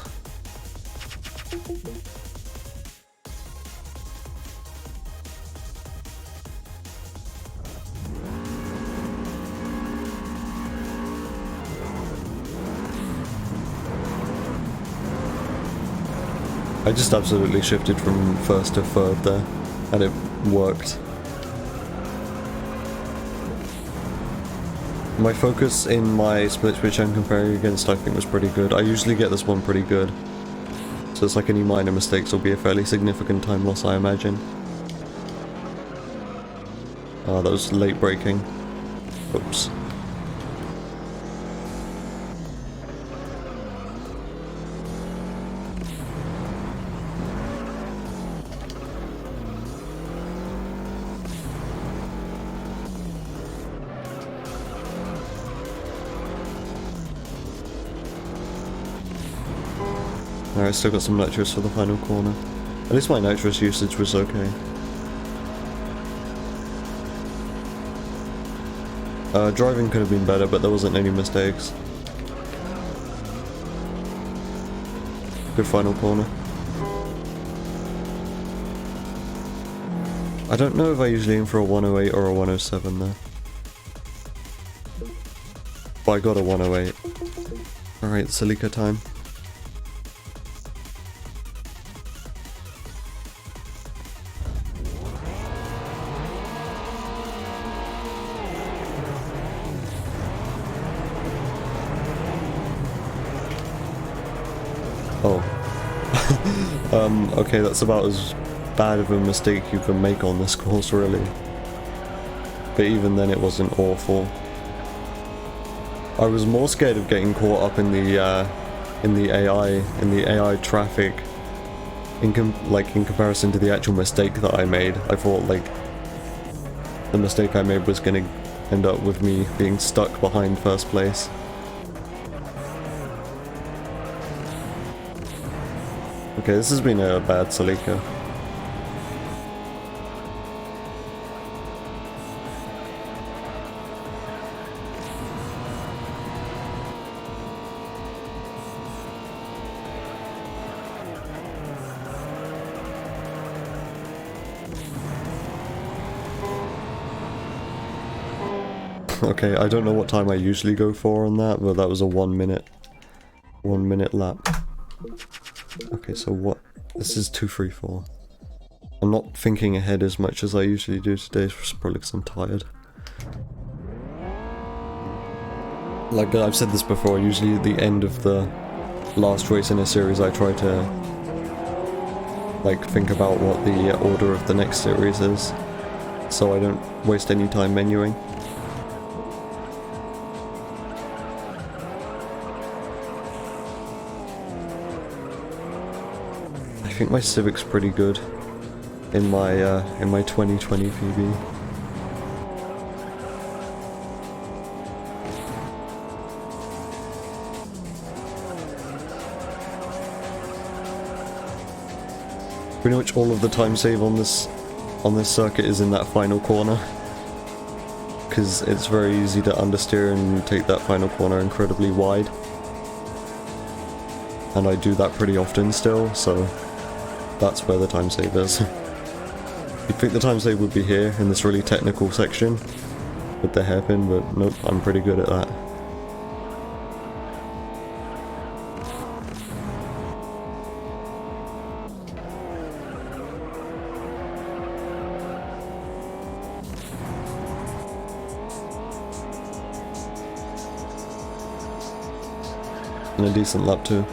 I just absolutely shifted from first to third there, and it worked. My focus in my split switch I'm comparing against I think was pretty good. I usually get this one pretty good. So it's like any minor mistakes will be a fairly significant time loss, I imagine. Oh, that was late braking. Oops. Alright, still got some nitrous for the final corner. At least my nitrous usage was okay. Driving could have been better, but there wasn't any mistakes. Good final corner. I don't know if I usually aim for a 108 or a 107 there. But I got a 108. Alright, Celica time. Oh. Okay, that's about as bad of a mistake you can make on this course, really. But even then it wasn't awful. I was more scared of getting caught up in the AI traffic in comparison to the actual mistake that I made. I thought like the mistake I made was gonna end up with me being stuck behind first place. Okay, this has been a bad Celica. Okay, I don't know what time I usually go for on that, but that was a 1 minute lap. Okay, so what? This is 234. I'm not thinking ahead as much as I usually do today, probably because I'm tired. Like I've said this before, usually at the end of the last race in a series I try to like think about what the order of the next series is, so I don't waste any time menuing. I think my Civic's pretty good in my 2020 PB. Pretty much all of the time save on this circuit is in that final corner, because it's very easy to understeer and take that final corner incredibly wide, and I do that pretty often still, so that's where the time save is. You'd think the time save would be here in this really technical section with the hairpin, but nope, I'm pretty good at that. And a decent lap too.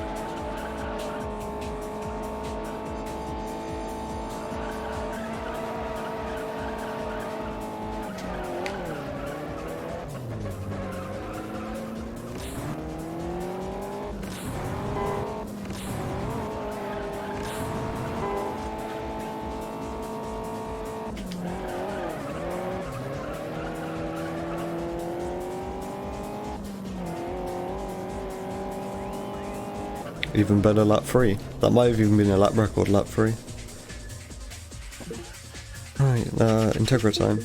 Even better, lap 3. That might have even been a lap record, lap 3. Right, Integra time.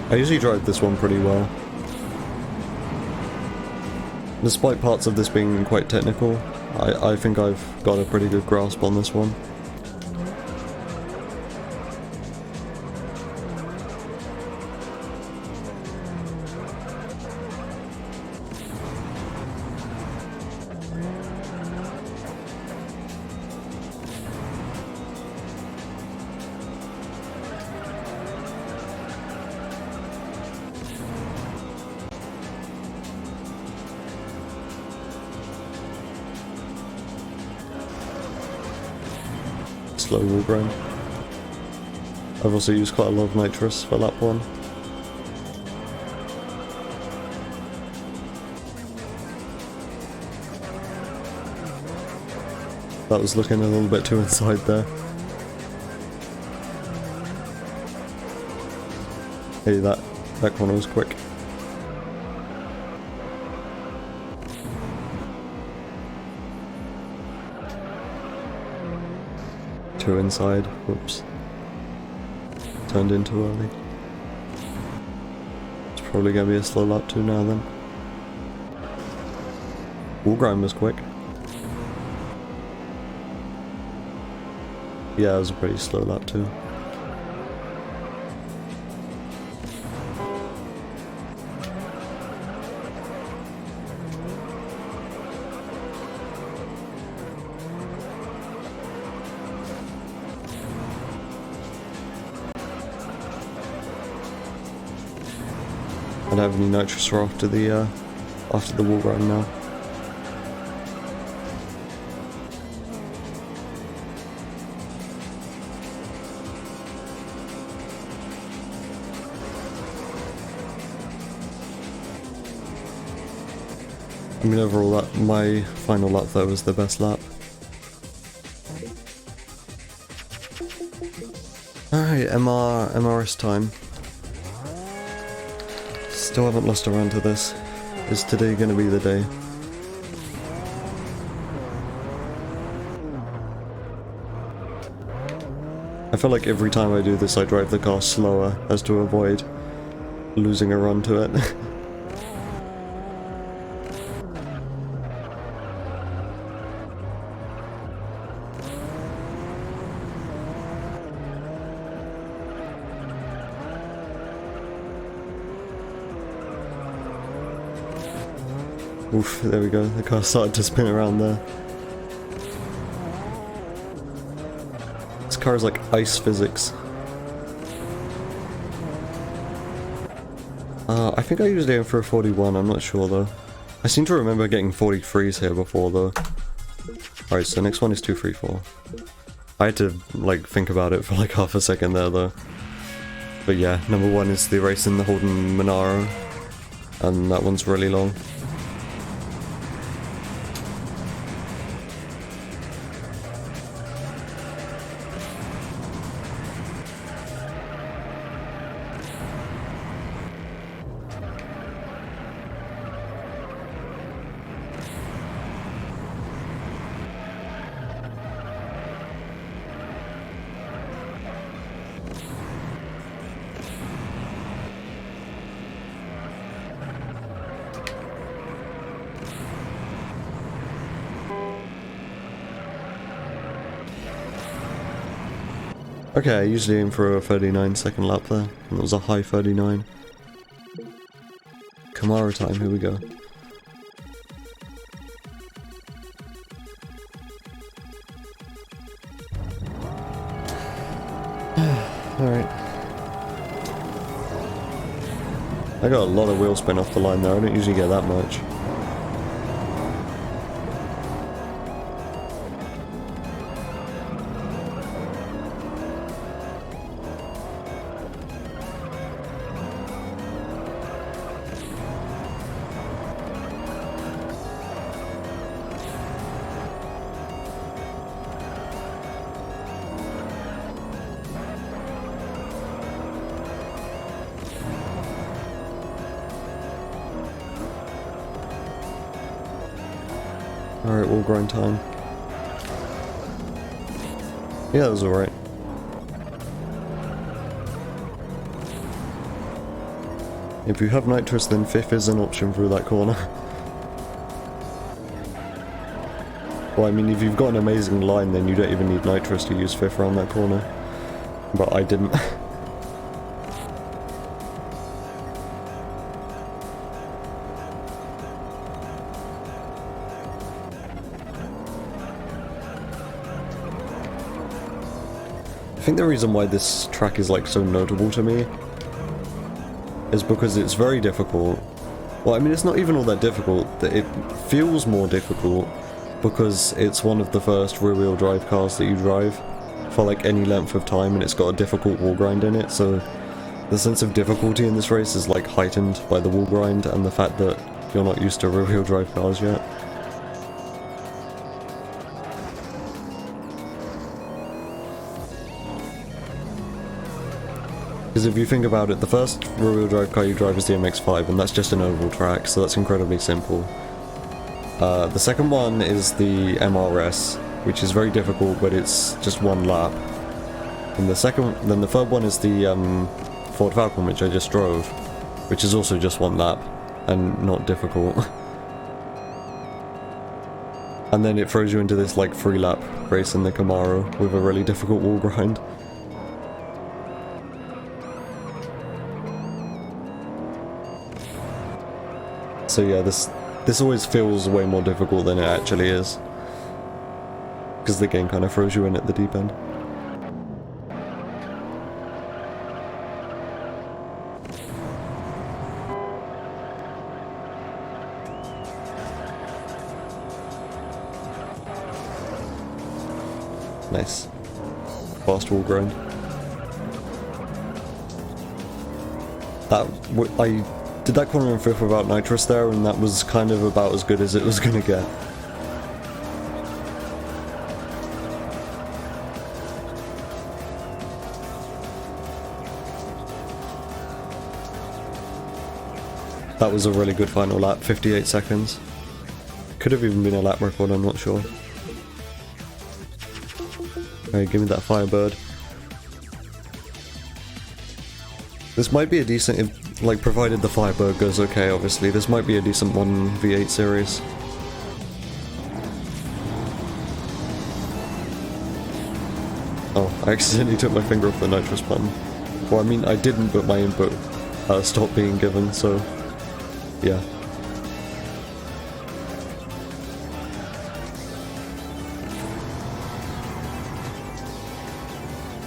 I usually drive this one pretty well. Despite parts of this being quite technical, I think I've got a pretty good grasp on this one. slow wall grind. I've also used quite a lot of nitrous for lap 1. That was looking a little bit too inside there. Hey, that corner was quick. Too inside. Whoops. Turned in too early. It's probably gonna be a slow lap 2 now then. Wall grind was quick. Yeah, it was a pretty slow lap 2. I don't have any nitrous after the wall grind now. I mean, overall, my final lap though was the best lap. Alright, MRS time. Still haven't lost a round to this. Is today gonna be the day? I feel like every time I do this I drive the car slower as to avoid losing a run to it. Oof, there we go, the car started to spin around there. This car is like ice physics. I think I used aim for a 41, I'm not sure though. I seem to remember getting 43s here before though. Alright, so next one is 234. I had to like think about it for like half a second there though. But yeah, number 1 is the race in the Holden Monaro. And that one's really long. Okay, I usually aim for a 39-second lap there, and it was a high 39. Camaro time, here we go. Alright. I got a lot of wheel spin off the line there, I don't usually get that much. Alright, wall grind time. Yeah, that was alright. If you have nitrous, then 5th is an option through that corner. Well, I mean, if you've got an amazing line, then you don't even need nitrous to use 5th around that corner. But I didn't. I think the reason why this track is like so notable to me is because it's very difficult. Well, I mean, it's not even all that difficult. It feels more difficult because it's one of the first rear-wheel drive cars that you drive for like any length of time, and it's got a difficult wall grind in it, so the sense of difficulty in this race is like heightened by the wall grind and the fact that you're not used to rear-wheel drive cars yet. Because if you think about it, the first rear-wheel drive car you drive is the MX-5, and that's just an oval track, so that's incredibly simple. The second one is the MRS, which is very difficult, but it's just one lap. And then the third one is the Ford Falcon, which I just drove, which is also just one lap, and not difficult. And then it throws you into this like 3-lap race in the Camaro with a really difficult wall grind. So yeah, this always feels way more difficult than it actually is, because the game kind of throws you in at the deep end. Nice. Fast wall grind. I did that corner and fifth without nitrous there, and that was kind of about as good as it was gonna get. That was a really good final lap, 58 seconds. Could have even been a lap record, I'm not sure. Alright, give me that Firebird. This might be a decent, like, provided the Firebird goes okay, obviously, this might be a decent 1v8 series. Oh, I accidentally took my finger off the nitrous button. Well, I mean, I didn't, but my input stopped being given, so yeah.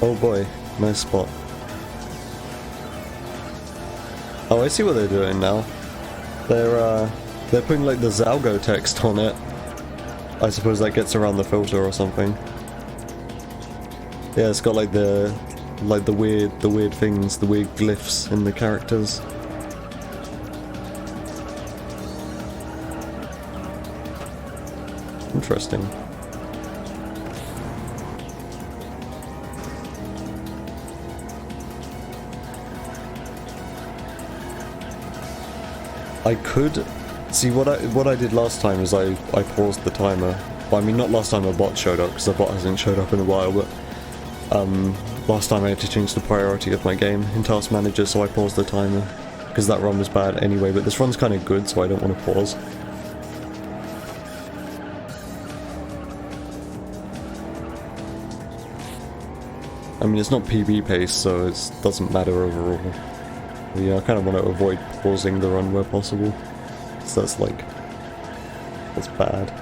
Oh boy, nice spot. Oh, I see what they're doing now. They're putting like the Zalgo text on it. I suppose that gets around the filter or something. Yeah, it's got like the weird things, the weird glyphs in the characters. Interesting. I could see what I did last time is I paused the timer. Well, I mean, not last time a bot showed up, because the bot hasn't showed up in a while, but last time I had to change the priority of my game in Task Manager, so I paused the timer, because that run was bad anyway, but this run's kind of good, so I don't want to pause. I mean, it's not PB pace, so it doesn't matter overall. But yeah, I kind of want to avoid pausing the run where possible, so that's bad.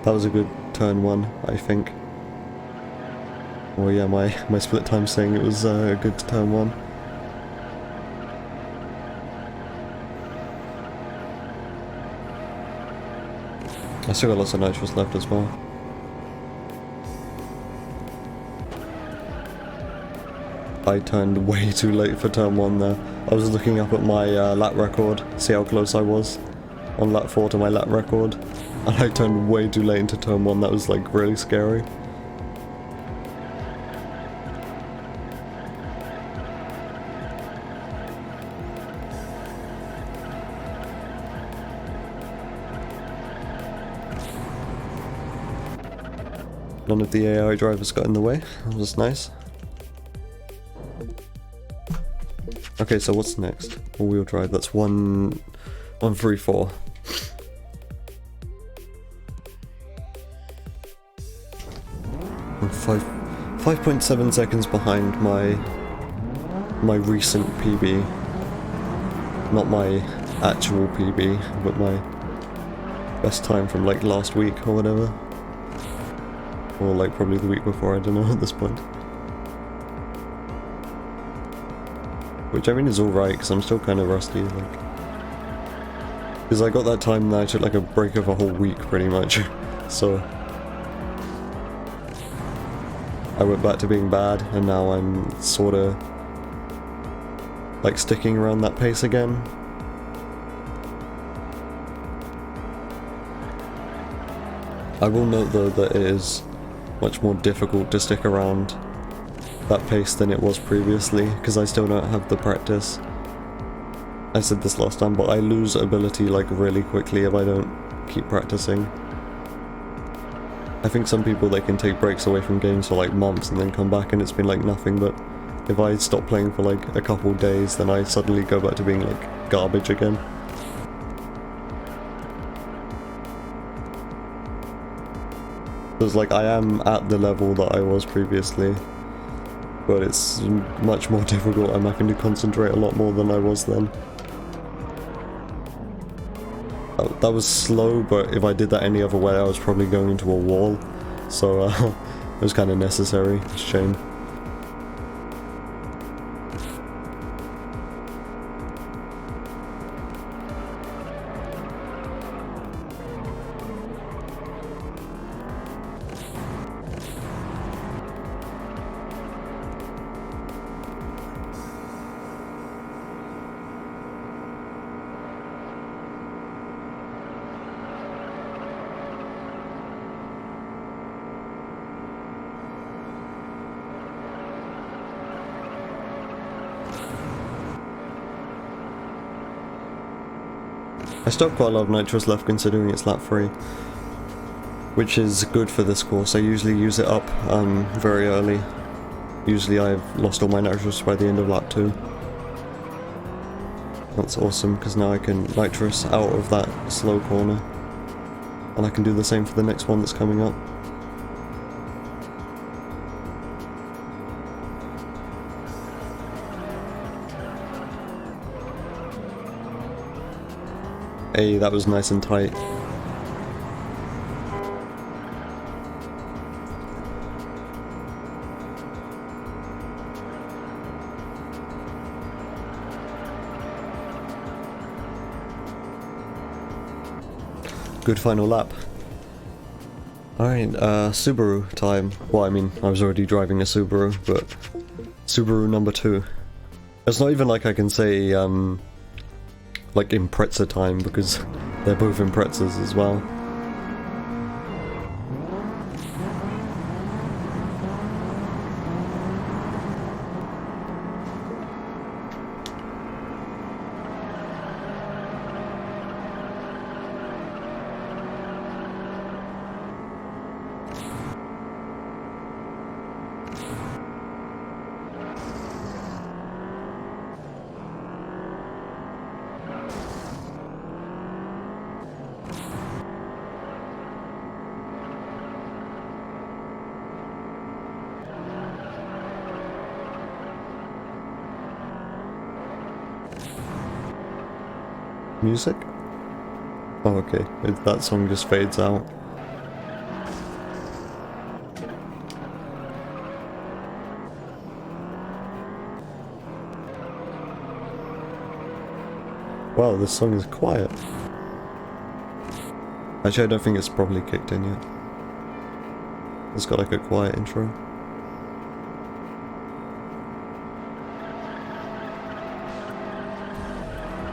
That was a good turn one, I think. Well, yeah, my split time saying it was a good turn one. I still got lots of nitrous left as well. I turned way too late for turn one there. I was looking up at my lap record, see how close I was on lap 4 to my lap record. And I turned way too late into turn 1, that was like really scary. None of the AI drivers got in the way, that was nice. Okay, so what's next? All-wheel drive, that's 134. I'm 5.7 seconds behind my recent PB. Not my actual PB, but my best time from like last week or whatever. Or like probably the week before, I don't know at this point. Which I mean is alright, because I'm still kind of rusty, like... Because I got that time and I took like a break of a whole week pretty much, so... I went back to being bad, and now I'm sorta... like sticking around that pace again. I will note though that it is much more difficult to stick around that pace than it was previously, because I still don't have the practice. I said this last time, but I lose ability like really quickly if I don't keep practicing. I think some people, they can take breaks away from games for like months and then come back and it's been like nothing, but if I stop playing for like a couple days, then I suddenly go back to being like garbage again. Because like I am at the level that I was previously, but it's much more difficult. I'm having to concentrate a lot more than I was then. That was slow, but if I did that any other way I was probably going into a wall, so it was kind of necessary. It's a shame. I still have quite a lot of nitrous left considering it's lap 3, which is good for this course. I usually use it up very early. Usually I've lost all my nitrous by the end of lap 2. That's awesome, because now I can nitrous out of that slow corner. And I can do the same for the next one that's coming up. Hey, that was nice and tight. Good final lap. Alright, Subaru time. Well, I mean, I was already driving a Subaru, but Subaru number 2. It's not even like I can say, like Impreza time, because they're both Imprezas as well. Music? Oh, okay. That song just fades out. Wow, this song is quiet. Actually, I don't think it's probably kicked in yet. It's got like a quiet intro.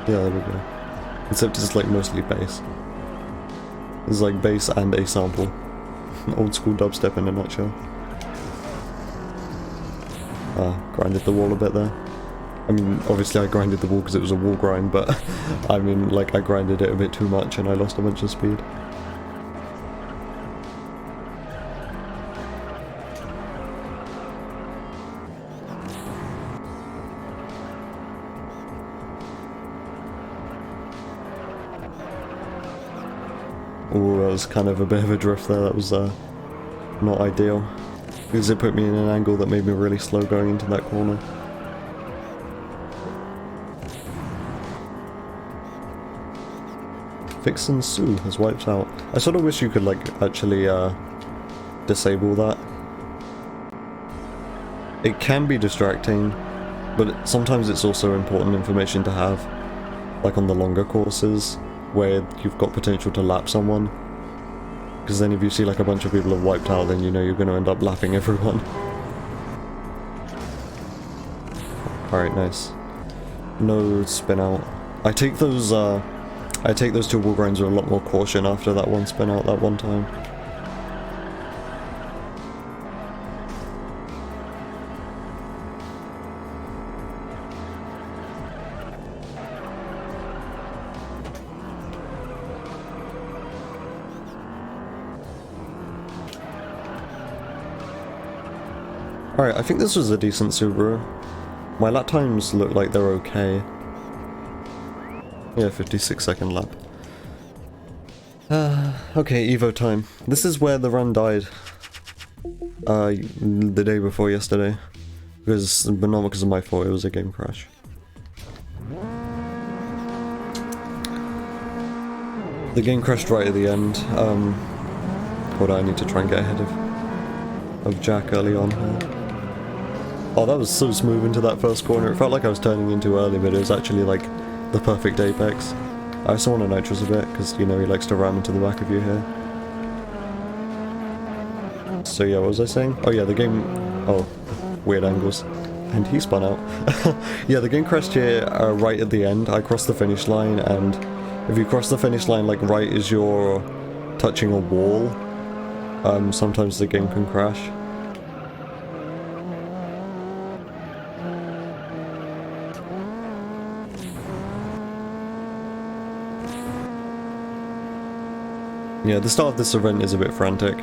Yeah, there we go. Except it's like mostly bass. It's like bass and a sample. Old school dubstep in a nutshell. Grinded the wall a bit there. I mean, obviously I grinded the wall because it was a wall grind, but I mean, like, I grinded it a bit too much and I lost a bunch of speed. Oh, that was kind of a bit of a drift there. That was not ideal, because it put me in an angle that made me really slow going into that corner. Vixen Sue has wiped out. I sort of wish you could, like, actually, disable that. It can be distracting, but sometimes it's also important information to have, like on the longer courses, where you've got potential to lap someone. Because then if you see like a bunch of people have wiped out, then you know you're going to end up lapping everyone. Alright, nice. No spin out. I take those two wall grinds with a lot more caution after that one spin out that one time. Alright, I think this was a decent Subaru. My lap times look like they're okay. Yeah, 56-second lap. Okay, Evo time. This is where the run died. The day before yesterday. But not because of my fault, it was a game crash. The game crashed right at the end. Hold on, I need to try and get ahead of Jack early on here. Oh, that was so smooth into that first corner. It felt like I was turning in too early, but it was actually like the perfect apex. I also want to nitrous a bit, because, you know, he likes to ram into the back of you here. So yeah, what was I saying? Oh yeah, the game... Oh, weird angles. And he spun out. Yeah, the game crashed here right at the end. I crossed the finish line, and if you cross the finish line like right as you're touching a wall, sometimes the game can crash. Yeah, the start of this event is a bit frantic.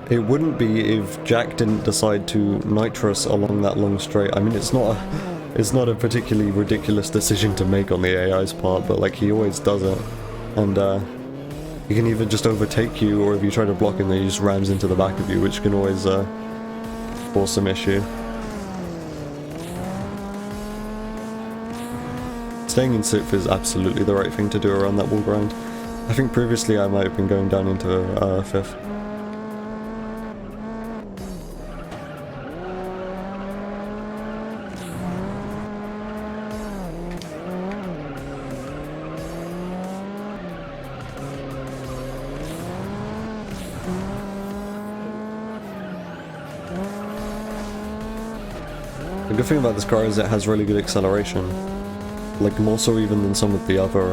It wouldn't be if Jack didn't decide to nitrous along that long straight. I mean, it's not a particularly ridiculous decision to make on the AI's part, but like he always does it. And he can either just overtake you, or if you try to block him, then he just rams into the back of you, which can always cause some issue. Staying in 6th is absolutely the right thing to do around that wall grind. I think previously I might have been going down into 5th. The good thing about this car is it has really good acceleration. Like more so even than some of the other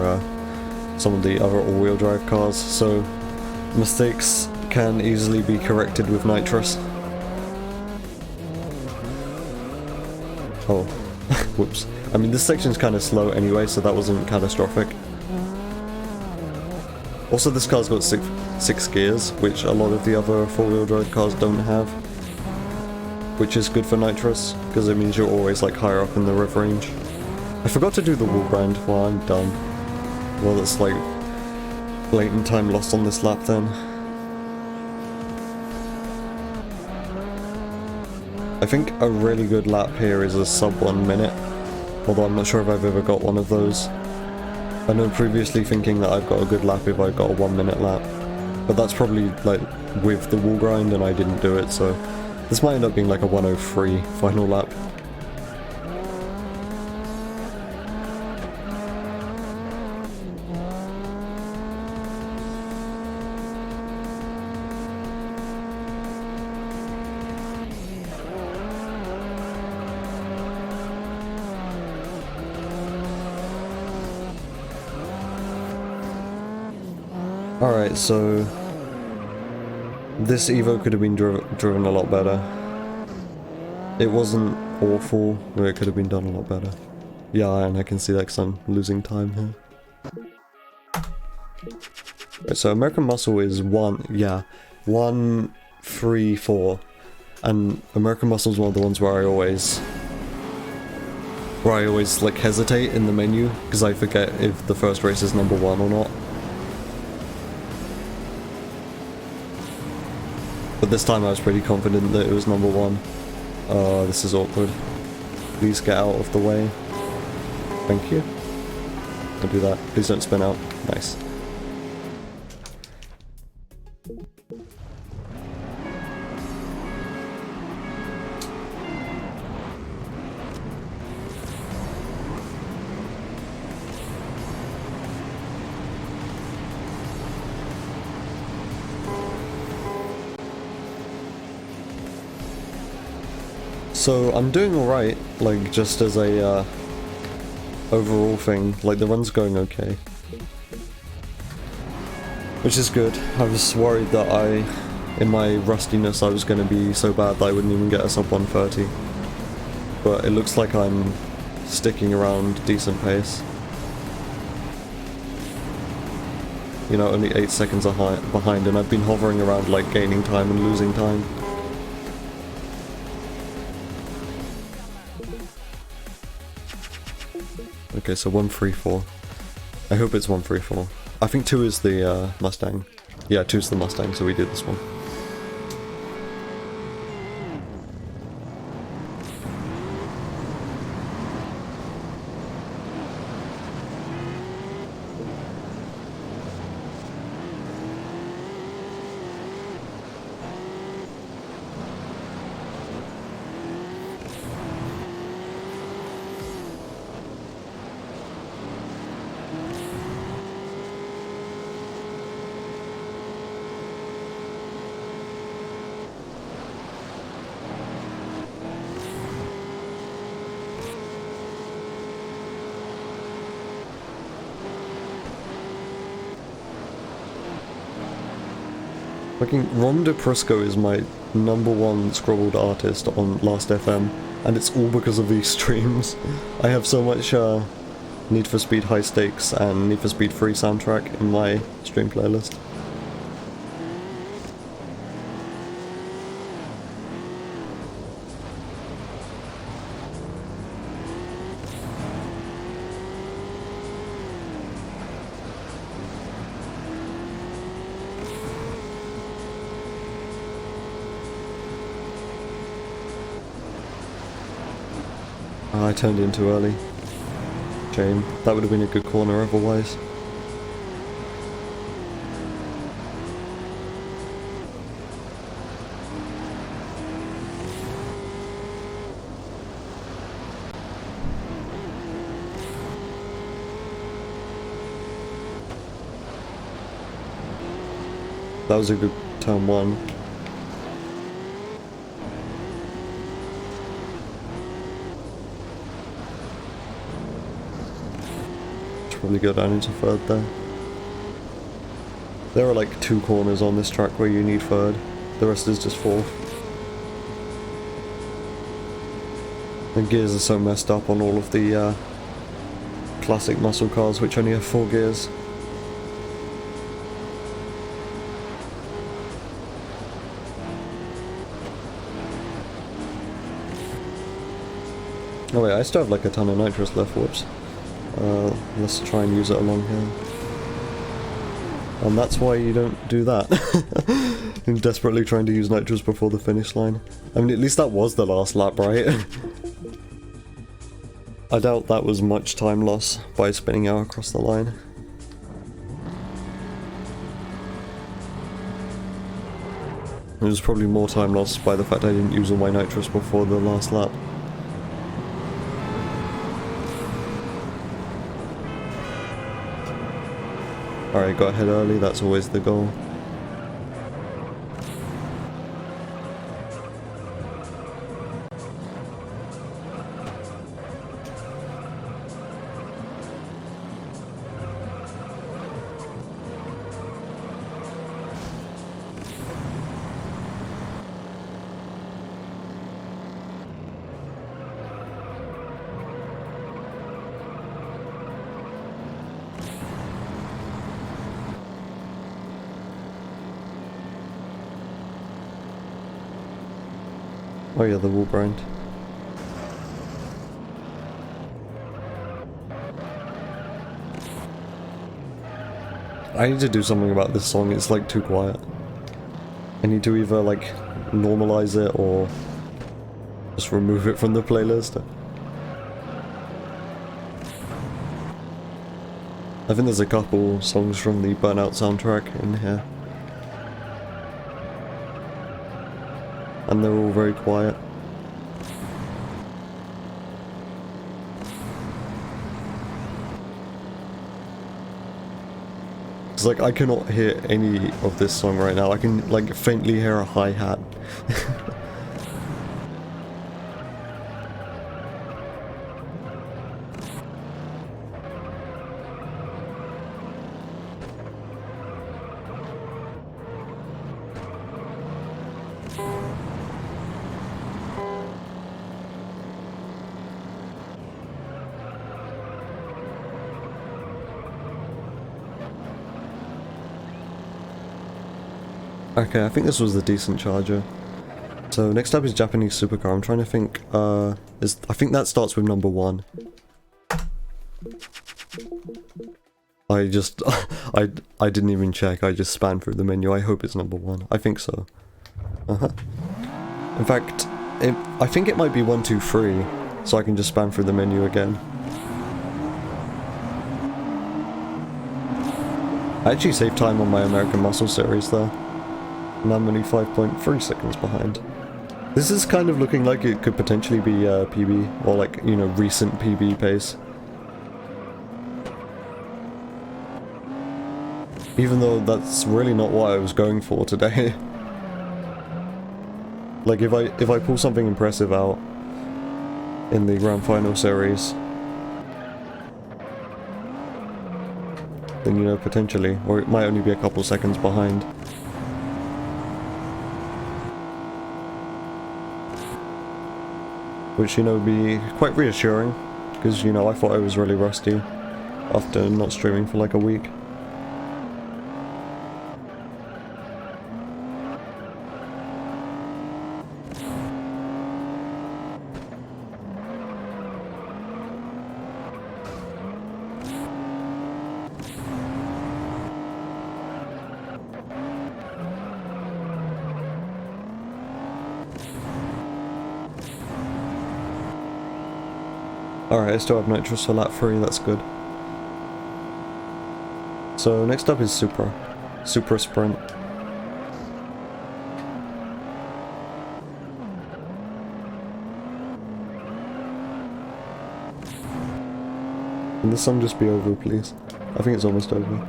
all-wheel drive cars, so mistakes can easily be corrected with nitrous. Oh, whoops. I mean, this section's kind of slow anyway, so that wasn't catastrophic. Also, this car's got six gears, which a lot of the other four-wheel drive cars don't have, which is good for nitrous, because it means you're always like higher up in the rev range. I forgot to do the wall grind. Well, I'm done. Well, that's like blatant time lost on this lap then. I think a really good lap here is a sub 1 minute, although I'm not sure if I've ever got one of those. I know previously thinking that I've got a good lap if I got a 1 minute lap, but that's probably like with the wall grind and I didn't do it, so this might end up being like a 103 final lap. Alright, so this Evo could have been driven a lot better. It wasn't awful, but it could have been done a lot better. Yeah, and I can see that because I'm losing time here. Right, so American Muscle is 1, 3, 4. And American Muscle is one of the ones where I always like hesitate in the menu, because I forget if the first race is number 1 or not. But this time I was pretty confident that it was number 1. Oh, this is awkward. Please get out of the way. Thank you. Don't do that. Please don't spin out. Nice. So I'm doing alright, like just as a overall thing, like the run's going okay. Which is good. I was worried that in my rustiness, I was going to be so bad that I wouldn't even get a sub 130. But it looks like I'm sticking around decent pace. You know, only 8 seconds behind, and I've been hovering around like gaining time and losing time. Okay, so 134. I hope it's 134. I think 2 is the Mustang. Yeah, 2 is the Mustang, so we did this one. Fucking Ron DePrisco is my #1 scrobbled artist on Last.fm, and it's all because of these streams. I have so much Need for Speed High Stakes and Need for Speed Free soundtrack in my stream playlist. I turned in too early. Shame. That would have been a good corner otherwise. That was a good turn 1. Probably go down into third there. There are like 2 corners on this track where you need third. The rest is just fourth. The gears are so messed up on all of the classic muscle cars, which only have 4 gears. Oh wait, I still have like a ton of nitrous left, whoops. Let's try and use it along here. And that's why you don't do that. I'm desperately trying to use nitrous before the finish line. I mean, at least that was the last lap, right? I doubt that was much time loss by spinning out across the line. It was probably more time lost by the fact I didn't use all my nitrous before the last lap. Alright, got ahead early, that's always the goal. Oh yeah, the wall grind. I need to do something about this song, it's like too quiet. I need to either like normalize it or just remove it from the playlist. I think there's a couple songs from the Burnout soundtrack in here. And they're all very quiet. It's like I cannot hear any of this song right now. I can like faintly hear a hi-hat. Okay, I think this was the decent charger. So next up is Japanese Supercar. I'm trying to think, I think that starts with number 1. I just, I didn't even check, I just spanned through the menu. I hope it's number 1. I think so. In fact, I think it might be 1, 2, 3, so I can just span through the menu again. I actually saved time on my American Muscle series though. And I'm only 5.3 seconds behind. This is kind of looking like it could potentially be PB, or like, you know, recent PB pace. Even though that's really not what I was going for today. Like if I pull something impressive out in the Grand Final series, then, you know, potentially, or it might only be a couple seconds behind. Which, you know, would be quite reassuring, because, you know, I thought I was really rusty after not streaming for like a week. Alright, I still have nitrous for lap 3, that's good. So next up is Supra. Supra Sprint. Can this song just be over, please? I think it's almost over.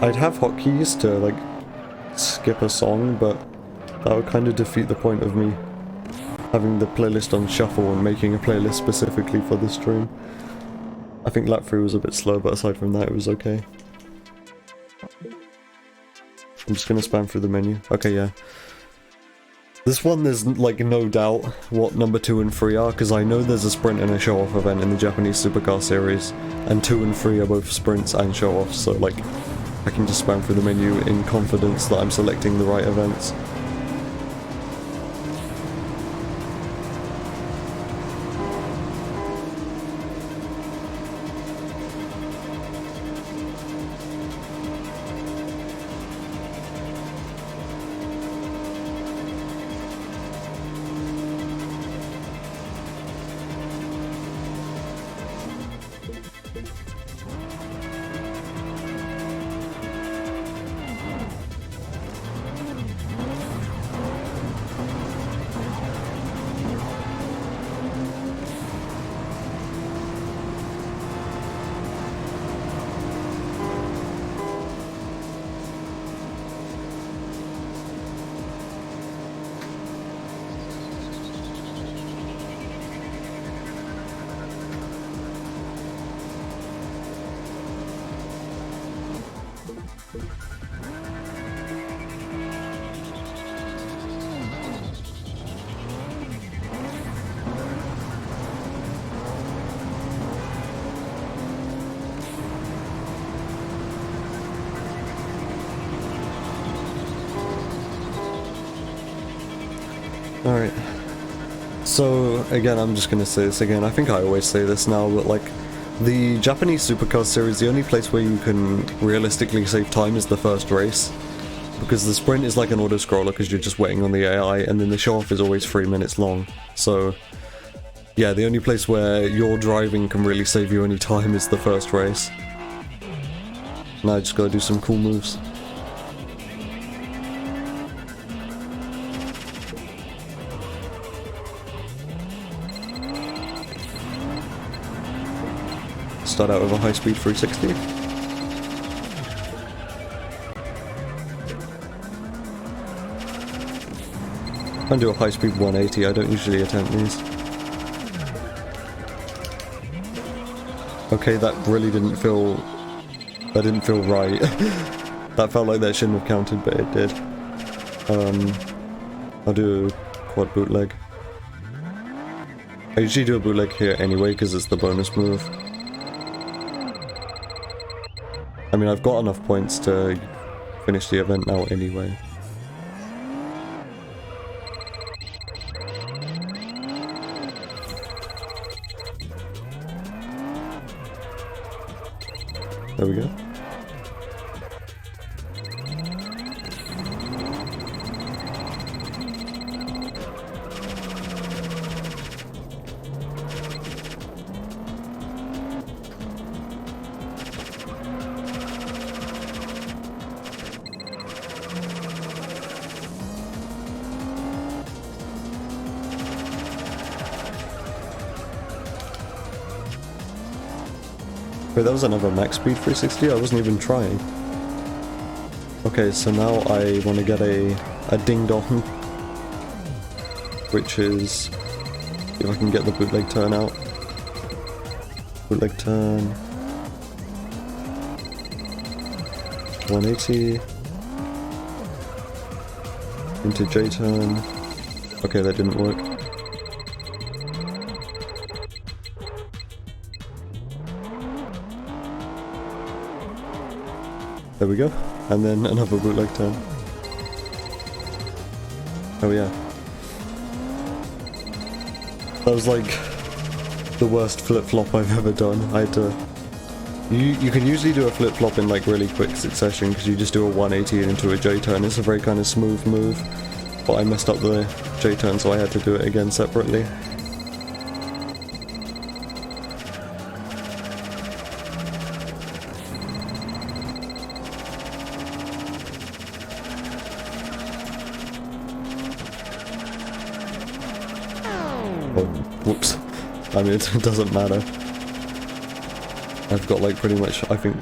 I'd have hotkeys to, like, skip a song, but that would kind of defeat the point of me having the playlist on shuffle and making a playlist specifically for the stream. I think lap 3 was a bit slow, but aside from that, it was okay. I'm just gonna spam through the menu. Okay, yeah. This one, there's like no doubt what number 2 and 3 are, because I know there's a sprint and a show-off event in the Japanese Supercar series, and 2 and 3 are both sprints and show-offs, so like, I can just spam through the menu in confidence that I'm selecting the right events. Alright. So, again, I'm just gonna say this again. I think I always say this now, but like, the Japanese Supercar series, the only place where you can realistically save time is the first race. Because the sprint is like an auto-scroller because you're just waiting on the AI, and then the show-off is always 3 minutes long. So, Yeah, the only place where your driving can really save you any time is the first race. Now I just gotta do some cool moves. Start out with a high-speed 360. And do a high-speed 180, I don't usually attempt these. Okay, that really didn't feel... that didn't feel right. That felt like that shouldn't have counted, but it did. I'll do a quad bootleg. I usually do a bootleg here anyway, because it's the bonus move. I mean, I've got enough points to finish the event now anyway. There we go. Wait, that was another max speed 360? I wasn't even trying. Okay, so now I want to get a ding dong, which is, if I can get the bootleg turn out. Bootleg turn. 180. Into J turn. Okay, that didn't work. There we go. And then another bootleg turn. Oh yeah. That was like the worst flip-flop I've ever done. I had to... You can usually do a flip-flop in like really quick succession because you just do a 180 into a J-turn. It's a very kind of smooth move. But I messed up the J-turn, so I had to do it again separately. Oh, whoops. I mean, it doesn't matter. I've got like pretty much, I think,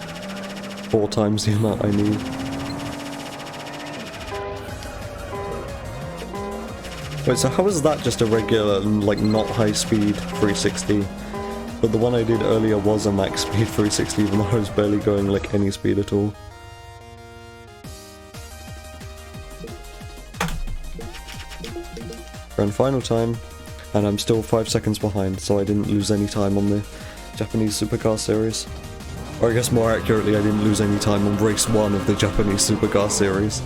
4 times the amount I need. Wait, so how is that just a regular, like, not high speed 360? But the one I did earlier was a max speed 360, even though I was barely going like any speed at all. Grand final time. And I'm still 5 seconds behind, so I didn't lose any time on the Japanese Supercar Series. Or I guess more accurately, I didn't lose any time on race 1 of the Japanese Supercar Series.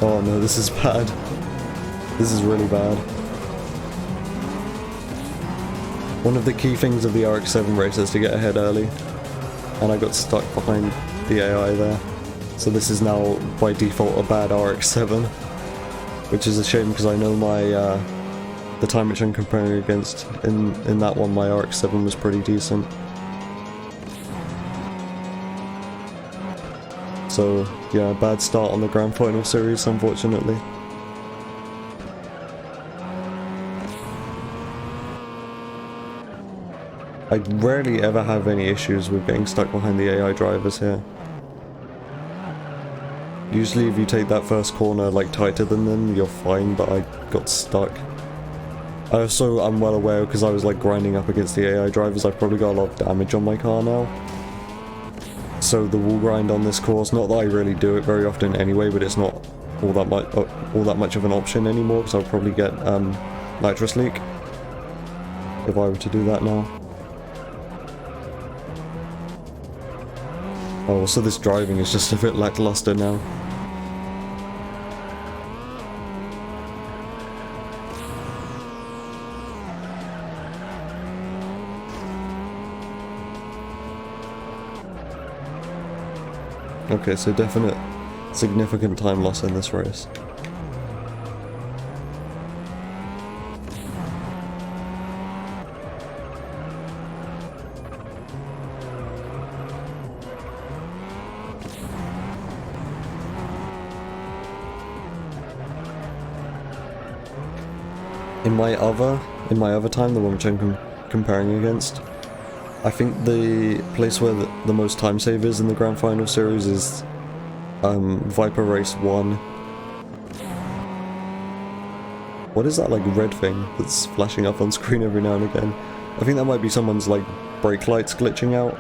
Oh no, this is bad. This is really bad. One of the key things of the RX-7 race is to get ahead early. And I got stuck behind the AI there. So this is now, by default, a bad RX-7. Which is a shame because I know my, the time which I'm comparing against in that one, my RX-7 was pretty decent. So, yeah, bad start on the Grand Final Series, unfortunately. I rarely ever have any issues with getting stuck behind the AI drivers here. Usually if you take that first corner like tighter than them, you're fine, but I got stuck. I'm well aware because I was like grinding up against the AI drivers, I've probably got a lot of damage on my car now. So the wall grind on this course, not that I really do it very often anyway, but it's not all that much of an option anymore because I'll probably get nitrous leak if I were to do that now. Oh, so this driving is just a bit lackluster now. Okay, so definite significant time loss in this race. In my other time, the one which I'm comparing against, I think the place where the most time save is in the Grand Final series is Viper Race 1. What is that like red thing that's flashing up on screen every now and again? I think that might be someone's like brake lights glitching out.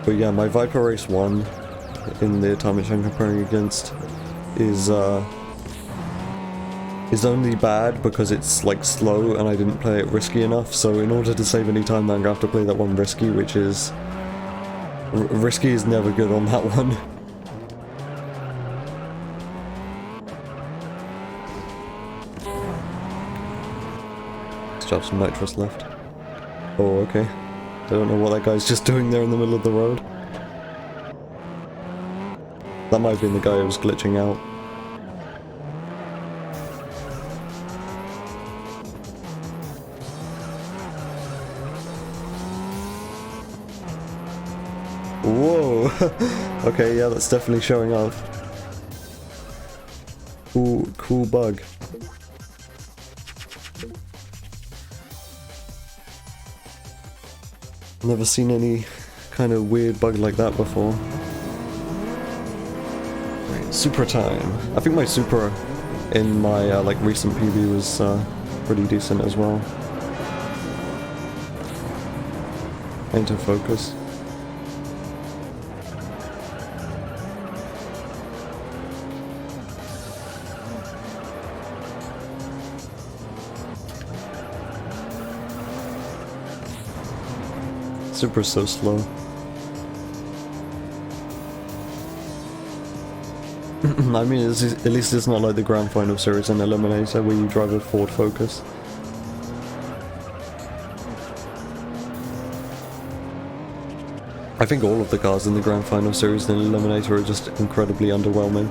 But yeah, my Viper Race 1 in the time which I'm comparing against is only bad because it's like slow and I didn't play it risky enough, so in order to save any time I'm gonna have to play that one risky, which is... risky is never good on that one. Let's have some nitrous left. Oh, okay. I don't know what that guy's just doing there in the middle of the road. That might have been the guy who was glitching out. Whoa! Okay, yeah, that's definitely showing off. Cool bug. Never seen any kind of weird bug like that before. Right, Supra time. I think my Supra in my like recent PB was pretty decent as well. Into focus. Supra's so slow. I mean, at least it's not like the Grand Final series and Eliminator where you drive a Ford Focus. I think all of the cars in the Grand Final series and Eliminator are just incredibly underwhelming.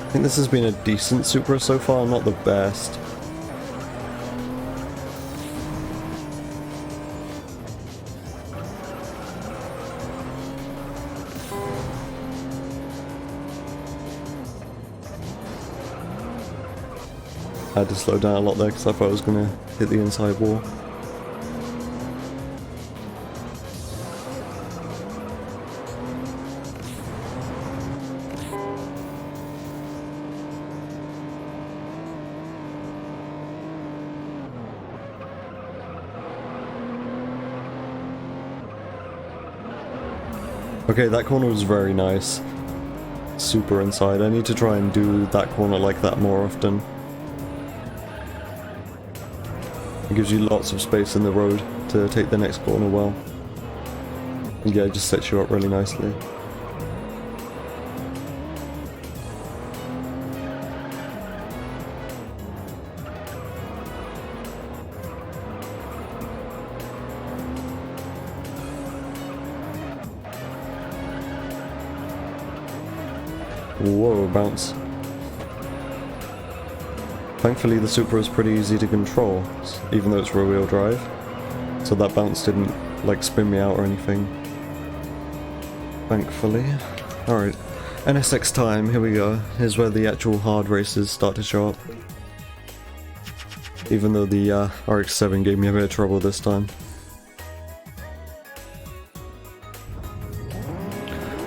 I think this has been a decent Supra so far, not the best. I had to slow down a lot there because I thought I was going to hit the inside wall. Okay, that corner was very nice. super inside. I need to try and do that corner like that more often. It gives you lots of space in the road to take the next corner well. And yeah, it just sets you up really nicely. Whoa, bounce. Thankfully the Supra is pretty easy to control, even though it's rear-wheel drive. So that bounce didn't, like, spin me out or anything. Thankfully. Alright, NSX time, here we go. Here's where the actual hard races start to show up. Even though the RX-7 gave me a bit of trouble this time.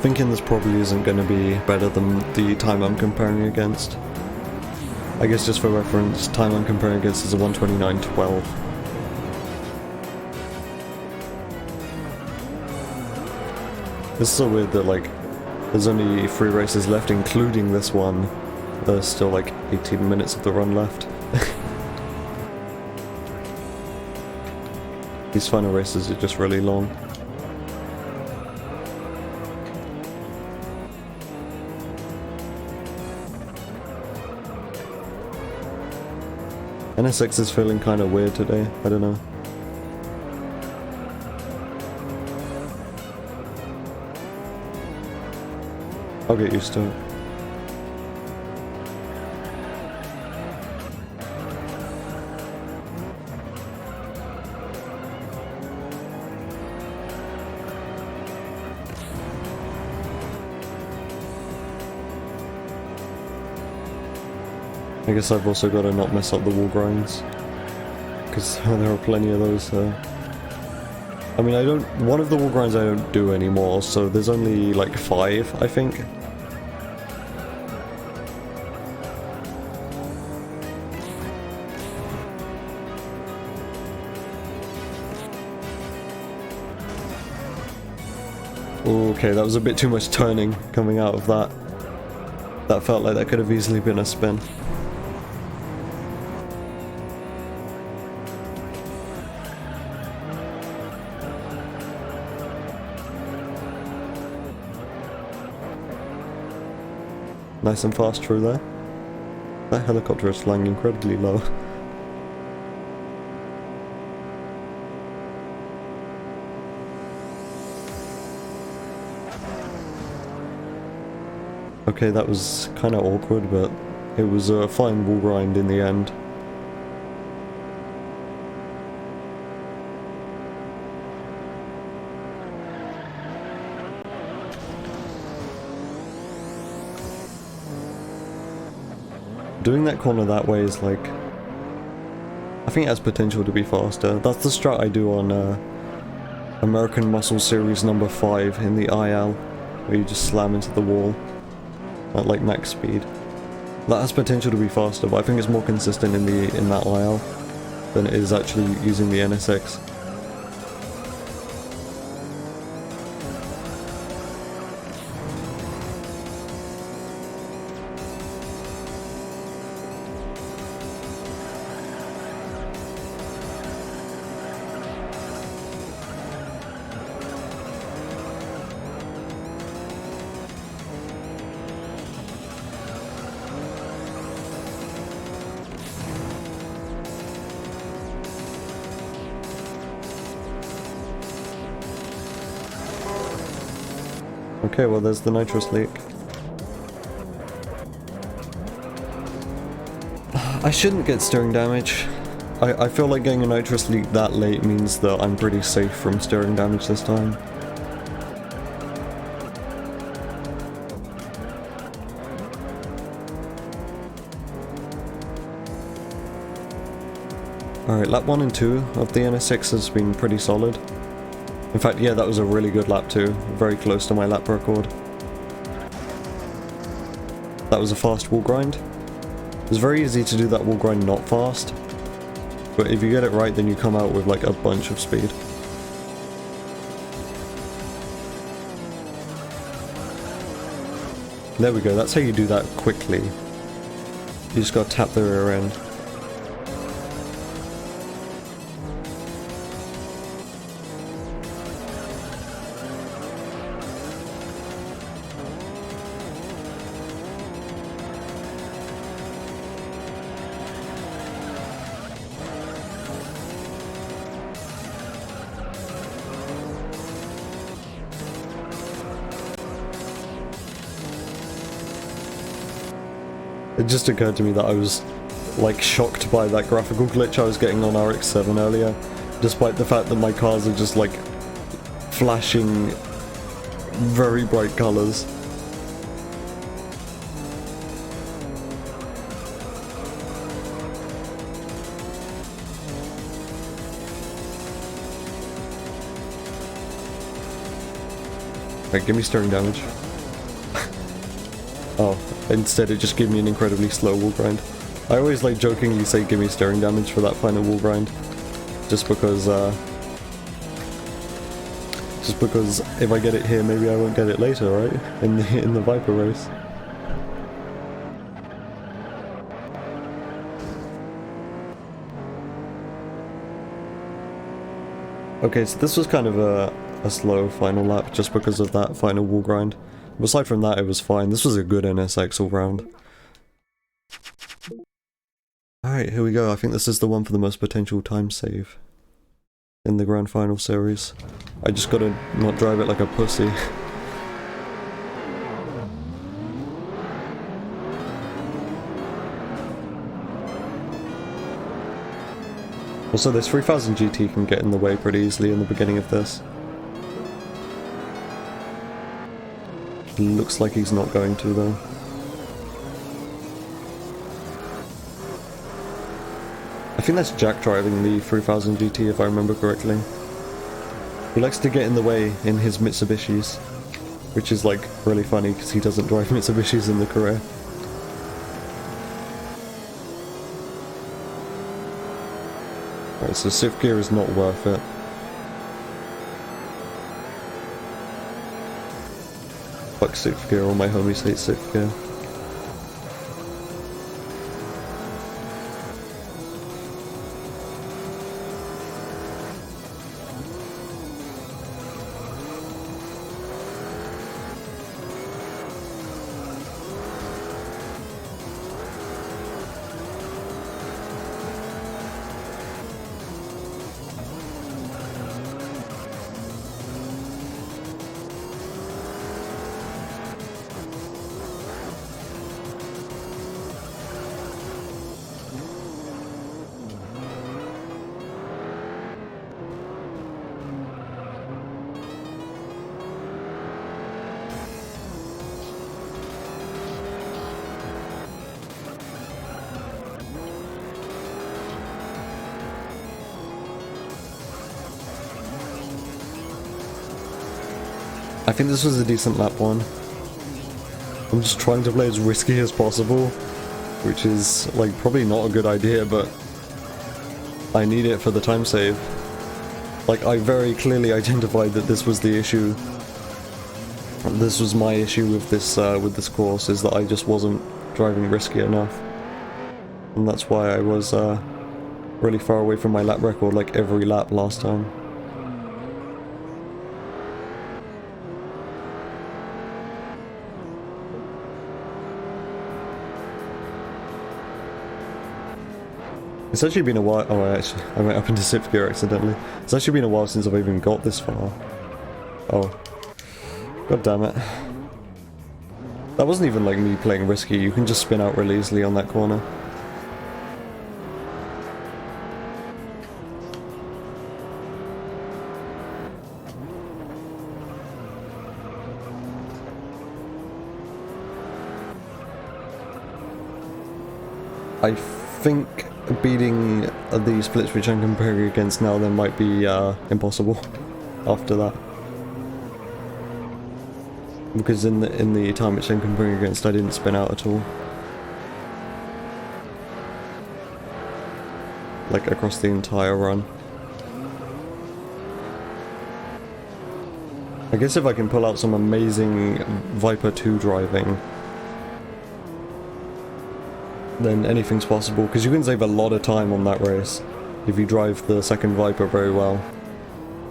Thinking this probably isn't going to be better than the time I'm comparing against. I guess just for reference, time I'm comparing against is a 1:29.12. It's so weird that, like, there's only 3 races left, including this one. There's still like 18 minutes of the run left. These final races are just really long. NSX is feeling kind of weird today, I don't know. I'll get used to it. I guess I've also got to not mess up the wall grinds, because there are plenty of those. I mean, one of the wall grinds I don't do anymore, so there's only like 5, I think. Okay, that was a bit too much turning coming out of that. That felt like that could have easily been a spin. Nice and fast through there. That helicopter is flying incredibly low. Okay, that was kind of awkward, but it was a fine wall grind in the end. Doing that corner that way is like... I think it has potential to be faster. That's the strat I do on American Muscle Series number 5 in the IL, where you just slam into the wall at like max speed. That has potential to be faster, but I think it's more consistent in that IL than it is actually using the NSX. Okay, well there's the nitrous leak. I shouldn't get steering damage. I feel like getting a nitrous leak that late means that I'm pretty safe from steering damage this time. Alright, lap 1 and 2 of the NSX has been pretty solid. In fact, yeah, that was a really good lap too. Very close to my lap record. That was a fast wall grind. It was very easy to do that wall grind not fast. But if you get it right, then you come out with like a bunch of speed. There we go, that's how you do that quickly. You just gotta tap the rear end. It just occurred to me that I was, like, shocked by that graphical glitch I was getting on RX-7 earlier, despite the fact that my cars are just, like, flashing very bright colours. Right, give me steering damage. Oh, instead it just gave me an incredibly slow wall grind. I always like jokingly say give me steering damage for that final wall grind. Just because if I get it here, maybe I won't get it later, right? In the Viper race. Okay, so this was kind of a slow final lap just because of that final wall grind. Aside from that, it was fine. This was a good NSX all round. Alright, here we go. I think this is the one for the most potential time save in the Grand Final series. I just gotta not drive it like a pussy. Also, this 3000 GT can get in the way pretty easily in the beginning of this. Looks like he's not going to, though. I think that's Jack driving the 3000 GT, if I remember correctly. He likes to get in the way in his Mitsubishis, which is, like, really funny because he doesn't drive Mitsubishis in the career. Right, so shift gear is not worth it. Fuck shift gear, all my homies hate shift gear. I think this was a decent lap one. I'm just trying to play as risky as possible, which is, like, probably not a good idea, but I need it for the time save. Like, I very clearly identified that this was the issue. This was my issue with this course, is that I just wasn't driving risky enough. And that's why I was really far away from my lap record, like, every lap last time. It's actually been a while. Oh, I went up into shift gear accidentally. It's actually been a while since I've even got this far. Oh. God damn it. That wasn't even like me playing risky. You can just spin out really easily on that corner. I think beating the splits which I'm comparing against now then might be impossible after that. Because in the time which I'm comparing against I didn't spin out at all. Like across the entire run. I guess if I can pull out some amazing Viper 2 driving then anything's possible, because you can save a lot of time on that race if you drive the second Viper very well.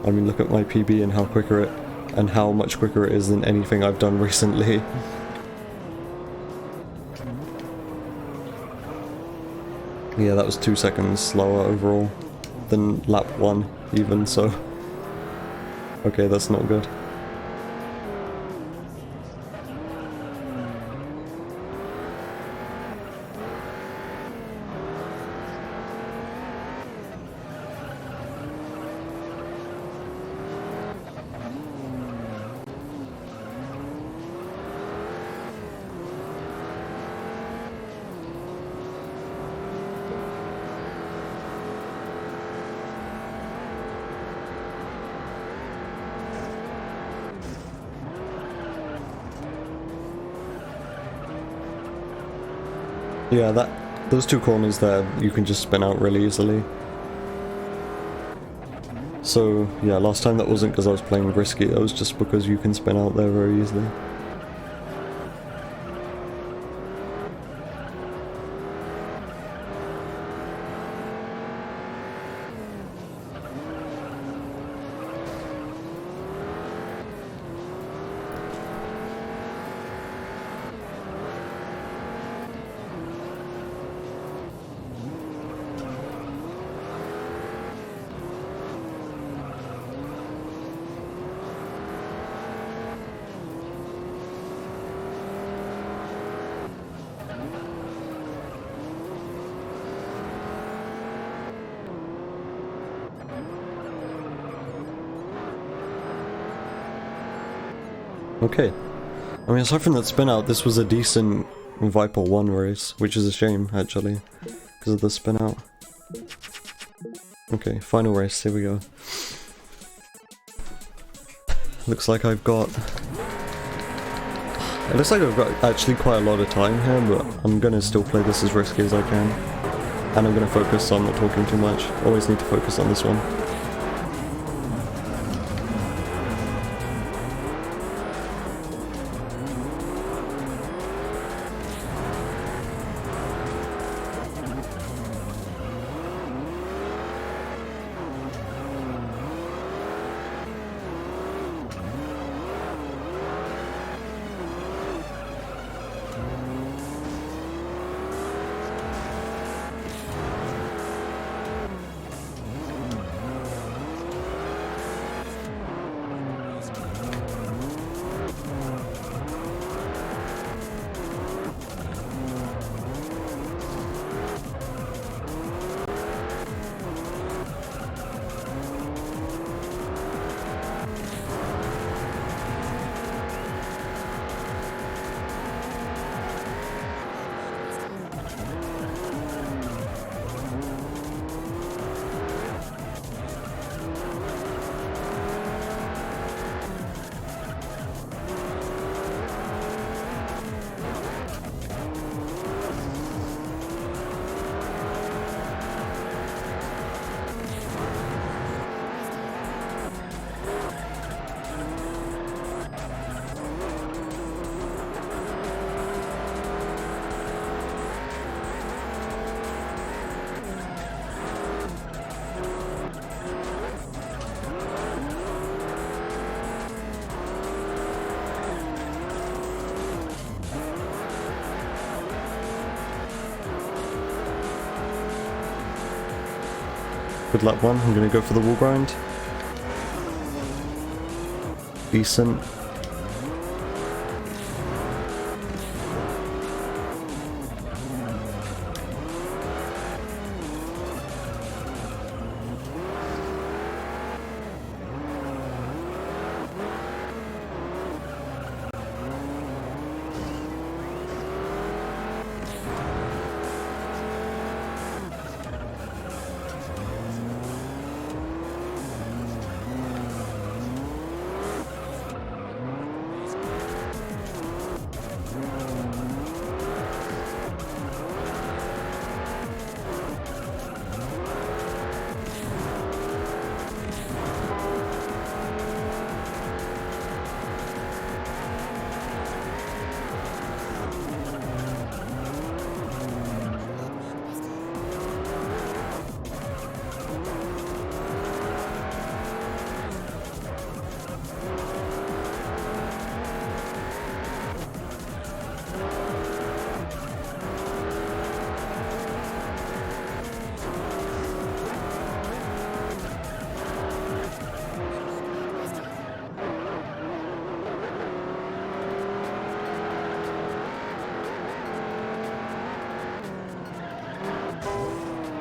I mean, look at my PB and how much quicker it is than anything I've done recently. Yeah, that was 2 seconds slower overall than lap 1 even, so... Okay, that's not good. Yeah, those 2 corners there, you can just spin out really easily. So, yeah, last time that wasn't because I was playing risky, that was just because you can spin out there very easily. Okay. I mean, aside from that spin out, this was a decent Viper 1 race, which is a shame, actually, because of the spin out. Okay, final race, here we go. Looks like I've got... It looks like I've got actually quite a lot of time here, but I'm gonna still play this as risky as I can. And I'm gonna focus on not talking too much. Always need to focus on this one. Good lap 1, I'm gonna go for the wall grind. Decent.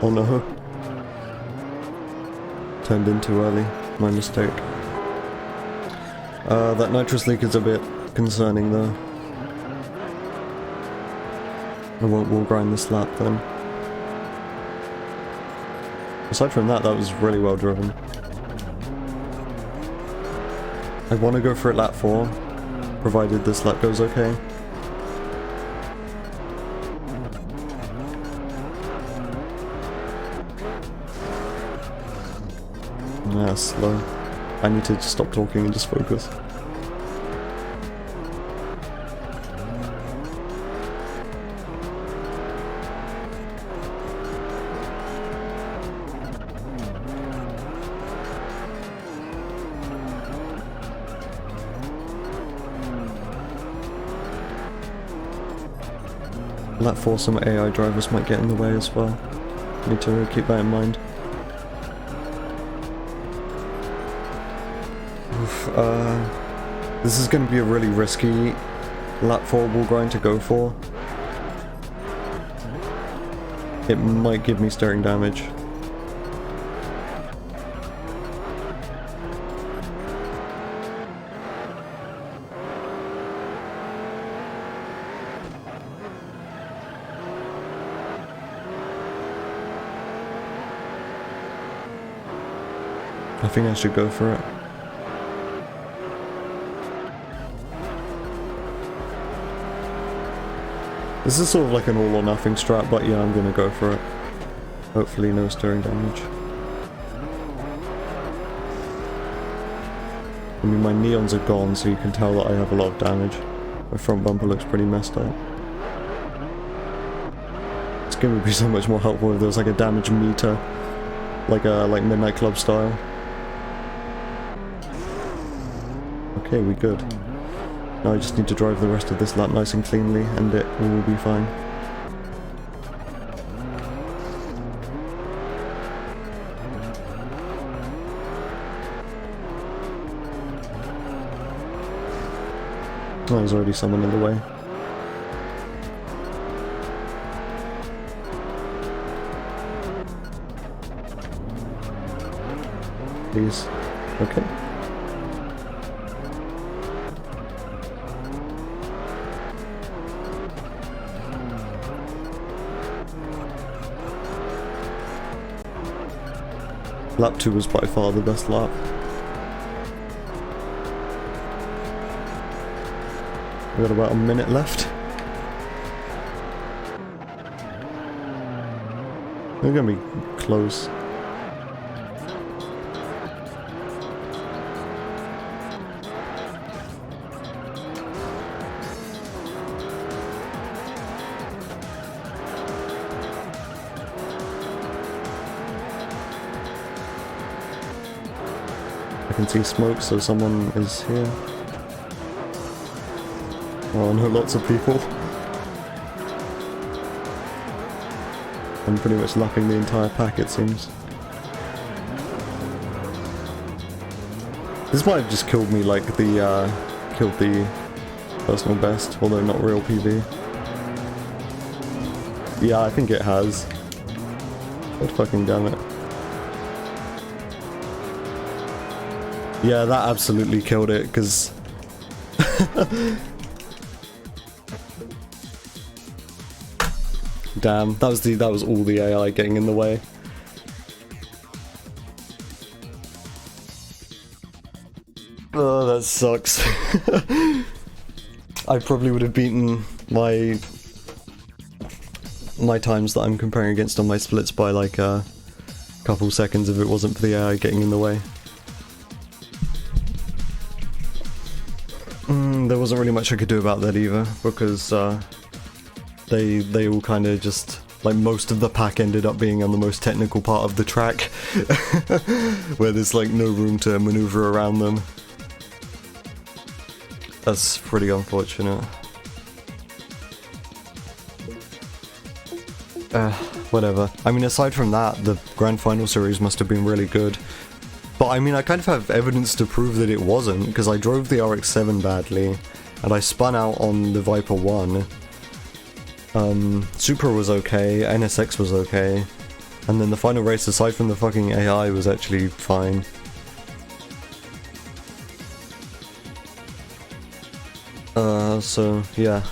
Oh no. Turned in too early. My mistake. That nitrous leak is a bit concerning though. I won't wall grind this lap then. Aside from that, that was really well driven. I want to go for it lap 4, provided this lap goes okay. Yeah, slow. I need to stop talking and just focus. Lap 4, some AI drivers might get in the way as well. Need to keep that in mind. Oof, this is going to be a really risky lap 4 wall grind to go for. It might give me steering damage. I think I should go for it. This is sort of like an all or nothing strat, but yeah, I'm gonna go for it. Hopefully no steering damage. I mean, my neons are gone, so you can tell that I have a lot of damage. My front bumper looks pretty messed up. This game would be so much more helpful if there was like a damage meter, like Midnight Club style. Okay, we good. Now I just need to drive the rest of this lap nice and cleanly, and it will be fine. Oh, there's already someone in the way. Please. Okay. Lap 2 was by far the best lap. We got about a minute left. We're gonna be close. I can see smoke, so someone is here. Oh no, lots of people. I'm pretty much lapping the entire pack, it seems. This might have just killed me, like killed the personal best, although not real PB. Yeah, I think it has. God fucking damn it. Yeah, that absolutely killed it, because... Damn, that was all the AI getting in the way. Oh, that sucks. I probably would have beaten my times that I'm comparing against on my splits by like a couple seconds if it wasn't for the AI getting in the way. There wasn't really much I could do about that either, because they all kind of just, like, most of the pack ended up being on the most technical part of the track, where there's like no room to maneuver around them. That's pretty unfortunate. Whatever. I mean, aside from that, the Grand Final Series must have been really good. But I mean, I kind of have evidence to prove that it wasn't, because I drove the RX-7 badly, and I spun out on the Viper 1. Supra was okay, NSX was okay. And then the final race, aside from the fucking AI, was actually fine. So yeah,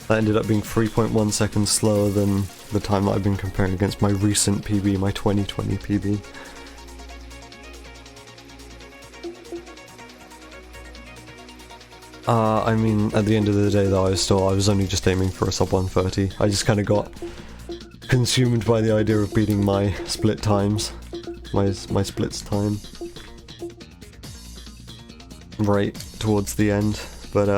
that ended up being 3.1 seconds slower than the time that I've been comparing against my recent PB, my 2020 PB. I mean, at the end of the day though, I was only just aiming for a sub 130. I just kind of got consumed by the idea of beating my split times. My splits time. Right towards the end. But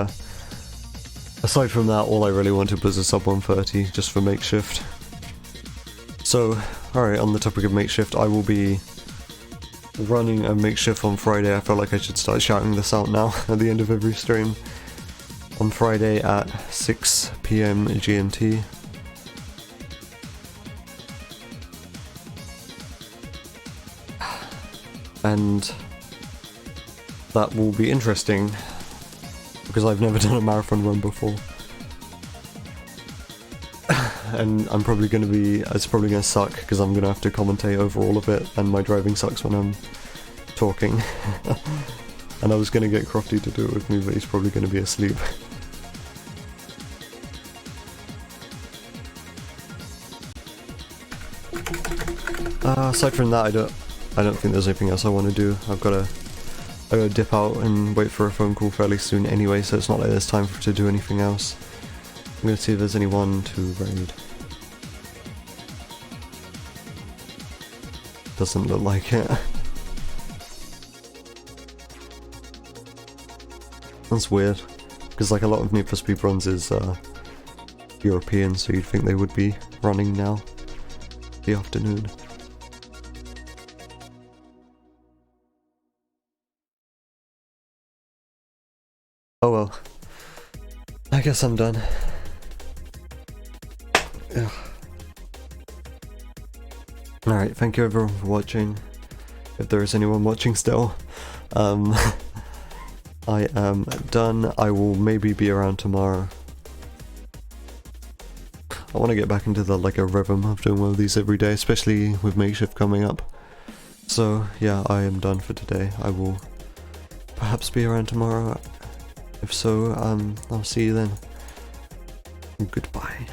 aside from that, all I really wanted was a sub 130, just for makeshift. So, alright, on the topic of makeshift, I will be running a makeshift on Friday. I feel like I should start shouting this out now at the end of every stream. On Friday at 6 PM GMT. And that will be interesting, because I've never done a marathon run before. And I'm probably going to be, it's probably going to suck, because I'm going to have to commentate over all of it, and my driving sucks when I'm talking. And I was going to get Crofty to do it with me, but he's probably going to be asleep. Aside from that, I don't think there's anything else I want to do. I gotta dip out and wait for a phone call fairly soon anyway, so it's not like there's time to do anything else. I'm gonna see if there's anyone to raid. Doesn't look like it. That's weird, because like a lot of Need for Speed runs is European, so you'd think they would be running now, the afternoon. Oh well, I guess I'm done. Ugh. Alright, thank you everyone for watching, if there is anyone watching still. I am done. I will maybe be around tomorrow. I want to get back into a rhythm of doing one of these every day, especially with makeshift coming up. So yeah, I am done for today. I will perhaps be around tomorrow. If so, I'll see you then. Goodbye.